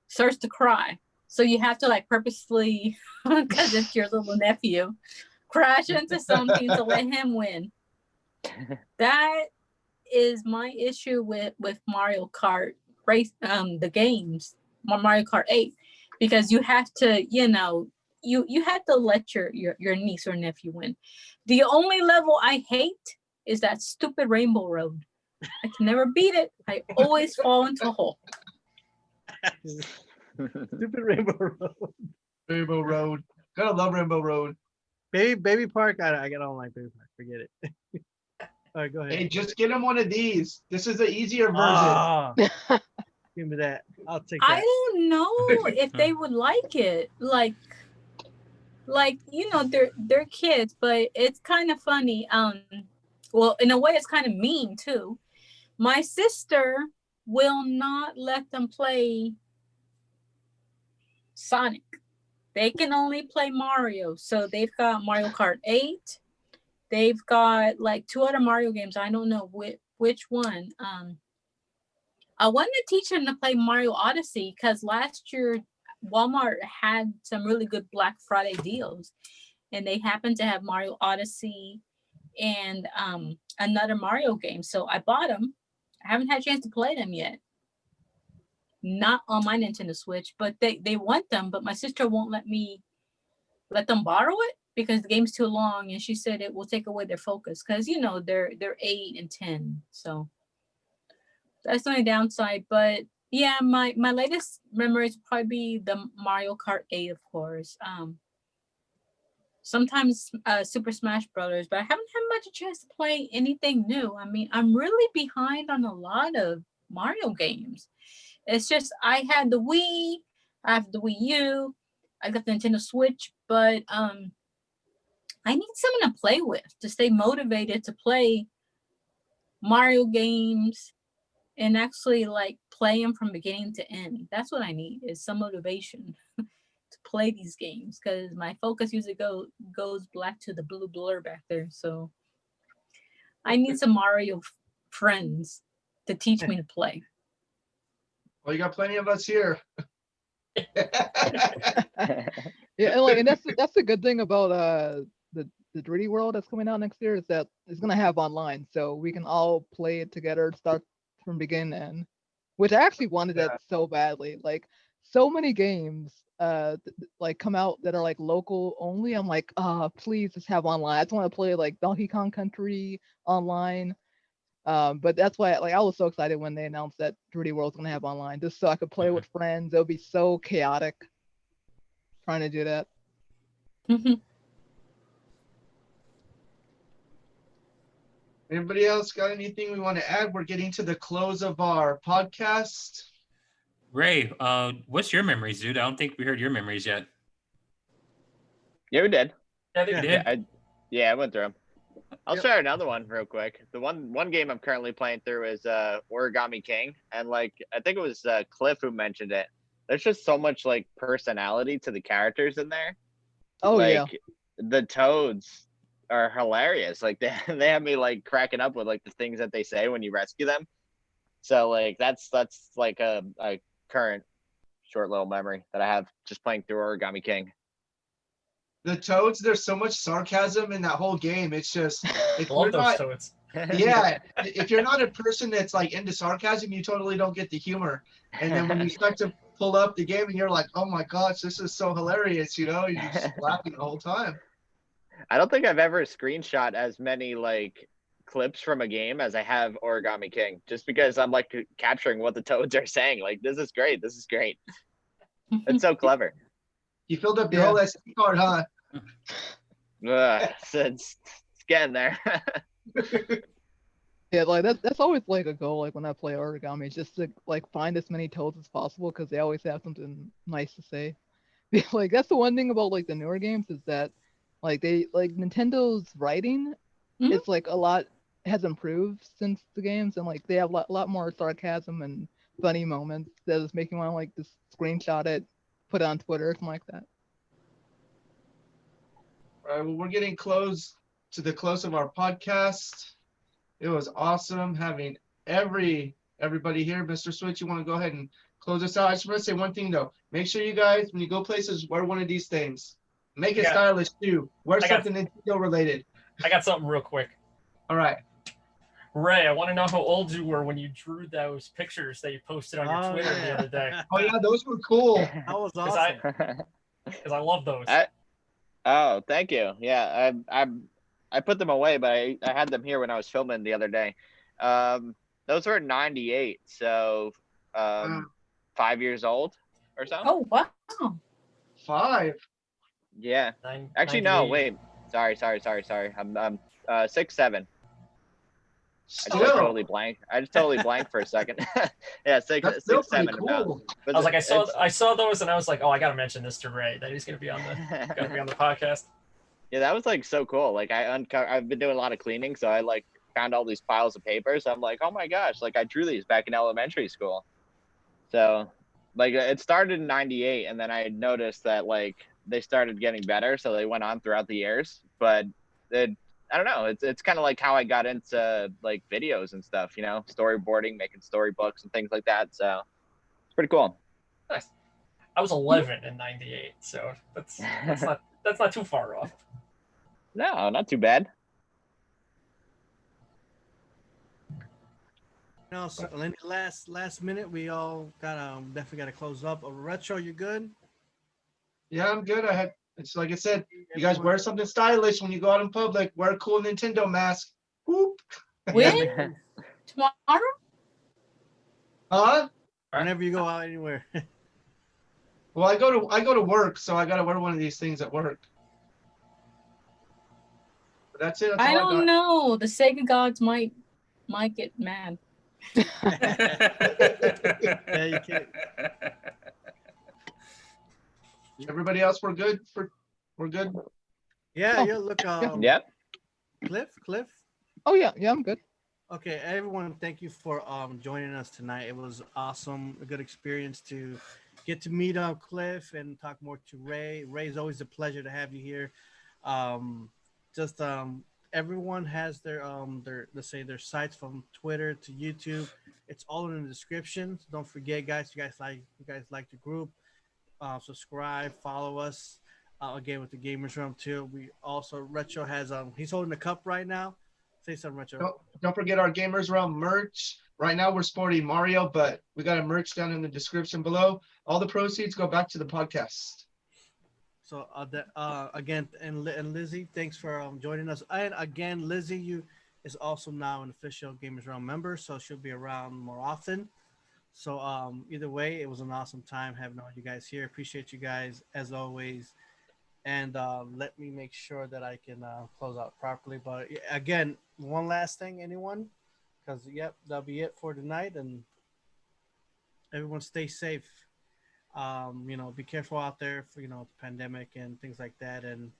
starts to cry. So you have to like purposely, because it's your little nephew, crash into something to let him win. That is my issue with Mario Kart race, the games, Mario Kart 8, because you have to, you know, you have to let your niece or nephew win. The only level I hate is that stupid Rainbow Road. I can never beat it. I always fall into a hole. Stupid Rainbow Road. Rainbow Road. Gotta love Rainbow Road. Baby Park. I don't like Baby Park. Forget it. All right, go ahead. Hey, just get him one of these. This is the easier version. Ah, give me that. I'll take that. I don't know if they would like it. Like you know, they're kids, but it's kind of funny. Well, in a way, it's kind of mean too. My sister will not let them play Sonic. They can only play Mario. So they've got Mario Kart 8. They've got like 2 other Mario games. I don't know which one. I wanted to teach them to play Mario Odyssey because last year Walmart had some really good Black Friday deals, and they happened to have Mario Odyssey and another Mario game. So I bought them. I haven't had a chance to play them yet. Not on my Nintendo Switch, but they want them, but my sister won't let them borrow it because the game's too long, and she said it will take away their focus because, you know, they're 8 and 10. So that's the only downside. But yeah, my latest memories would probably be the Mario Kart 8, of course. Sometimes Super Smash Brothers, but I haven't had much a chance to play anything new. I mean, I'm really behind on a lot of Mario games. It's just I had the Wii, I have the Wii U, I got the Nintendo Switch, but I need someone to play with to stay motivated to play Mario games and actually like play them from beginning to end. That's what I need, is some motivation to play these games, because my focus usually goes black to the blue blur back there. So I need some Mario friends to teach me to play. Well, you got plenty of us here. Yeah, and that's the good thing about the 3D World that's coming out next year, is that it's gonna have online, so we can all play it together, start from beginning to end. Which I actually wanted that so badly. Like, so many games like come out that are like local only. I'm like, please just have online. I just want to play like Donkey Kong Country online. But that's why, like, I was so excited when they announced that 3D World's gonna have online, just so I could play with friends. It would be so chaotic trying to do that. Anybody else got anything we want to add? We're getting to the close of our podcast. Ray, what's your memories, dude? I don't think we heard your memories yet. Yeah, we did. Yeah, You did? I went through them. I'll share another one real quick. The one game I'm currently playing through is Origami King, and like I think it was Cliff who mentioned it. There's just so much like personality to the characters in there. Oh, like, yeah. The toads are hilarious. Like they have me like cracking up with like the things that they say when you rescue them. So like that's like a current short little memory that I have just playing through Origami King. The toads, there's so much sarcasm in that whole game. It's just, if I love you're those not, toads. yeah, if you're not a person that's like into sarcasm, you totally don't get the humor. And then when you start to pull up the game and you're like, oh my gosh, this is so hilarious, you know, you're just laughing the whole time. I don't think I've ever screenshot as many like clips from a game as I have Origami King, just because I'm like capturing what the toads are saying. Like, this is great. This is great. It's so clever. You filled up your whole SD card, huh? It's getting there. Yeah, like that's always like a goal. Like when I play Origami, it's just to like find as many toads as possible, because they always have something nice to say. Like that's the one thing about like the newer games, is that like Nintendo's writing, it's like a lot has improved since the games, and like they have a lot more sarcasm and funny moments that is making me want to like just screenshot it, put it on Twitter, something like that. All right, well, we're getting close to the close of our podcast. It was awesome having everybody here. Mr. Switch, you want to go ahead and close close this out. I just want to say one thing though. Make sure you guys, when you go places, wear one of these things. Make it Yeah. stylish too. Wear I got- something Nintendo related. I got something real quick. All right. Ray, I want to know how old you were when you drew those pictures that you posted on your Twitter the other day. Oh yeah, those were cool. That was Because awesome. I love those. Oh, thank you. Yeah, I put them away, but I had them here when I was filming the other day. Those were 98, so 5 years old or so. Oh wow. 5. Yeah. Actually, 98. no. Wait. Sorry. I'm 6, 7. I just Still, totally blanked. I just totally blanked for a second. Yeah, six, that's still 6, pretty 7 about. cool. But I was like, it's- I saw those, and I was like, oh, I gotta mention this to Ray that he's gonna be on the podcast. Yeah, that was like so cool. Like I've been doing a lot of cleaning, so I like found all these piles of papers. I'm like, oh my gosh, like I drew these back in elementary school. So like it started in 98, and then I noticed that like they started getting better, so they went on throughout the years. But I don't know, it's kind of like how I got into like videos and stuff, you know, storyboarding, making storybooks and things like that. So it's pretty cool. Nice. I was 11 in '98, so that's not too far off. No, not too bad. No, so any last minute, we all got definitely got to close up. Retro, you good? Yeah, I'm good. It's like I said, you guys wear something stylish when you go out in public. Wear a cool Nintendo mask. Whoop. When? Tomorrow? Huh? Whenever you go out anywhere. Well, I go to work, so I gotta wear one of these things at work. But that's it. That's I all don't got. know. The Sega gods might get mad. Yeah, you can't. Everybody else, we're good. We're good. Yeah, Oh, yeah. Look, Yep. Cliff. Oh yeah, I'm good. Okay, everyone, thank you for joining us tonight. It was awesome, a good experience to get to meet Cliff and talk more to Ray. Ray's always a pleasure to have you here. Everyone has their let's say their sites from Twitter to YouTube. It's all in the description. So don't forget, guys. You guys like the group. Subscribe, follow us. Again with the Gamers Realm too. We also Retro has he's holding the cup right now. Say something, Retro. Don't forget our Gamers Realm merch. Right now we're sporting Mario, but we got a merch down in the description below. All the proceeds go back to the podcast. So again, and Lizzie, thanks for joining us. And again, Lizzie, is also now an official Gamers Realm member, so she'll be around more often. So either way, it was an awesome time having all you guys here. Appreciate you guys as always. And let me make sure that I can close out properly. But again, one last thing, anyone? Because yep, that'll be it for tonight. And everyone stay safe. Be careful out there for the pandemic and things like that. And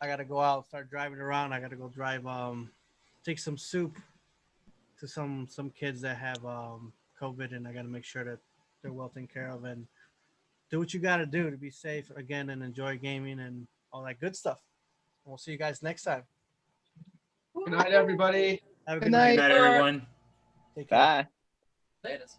I gotta go out, start driving around. I gotta go drive, take some soup to some kids that have COVID, and I gotta make sure that they're well taken care of. And do what you gotta do to be safe again and enjoy gaming and all that good stuff. We'll see you guys next time. Good night, everybody. Have a Good good night. Good night, everyone. Take care. Bye. There it is.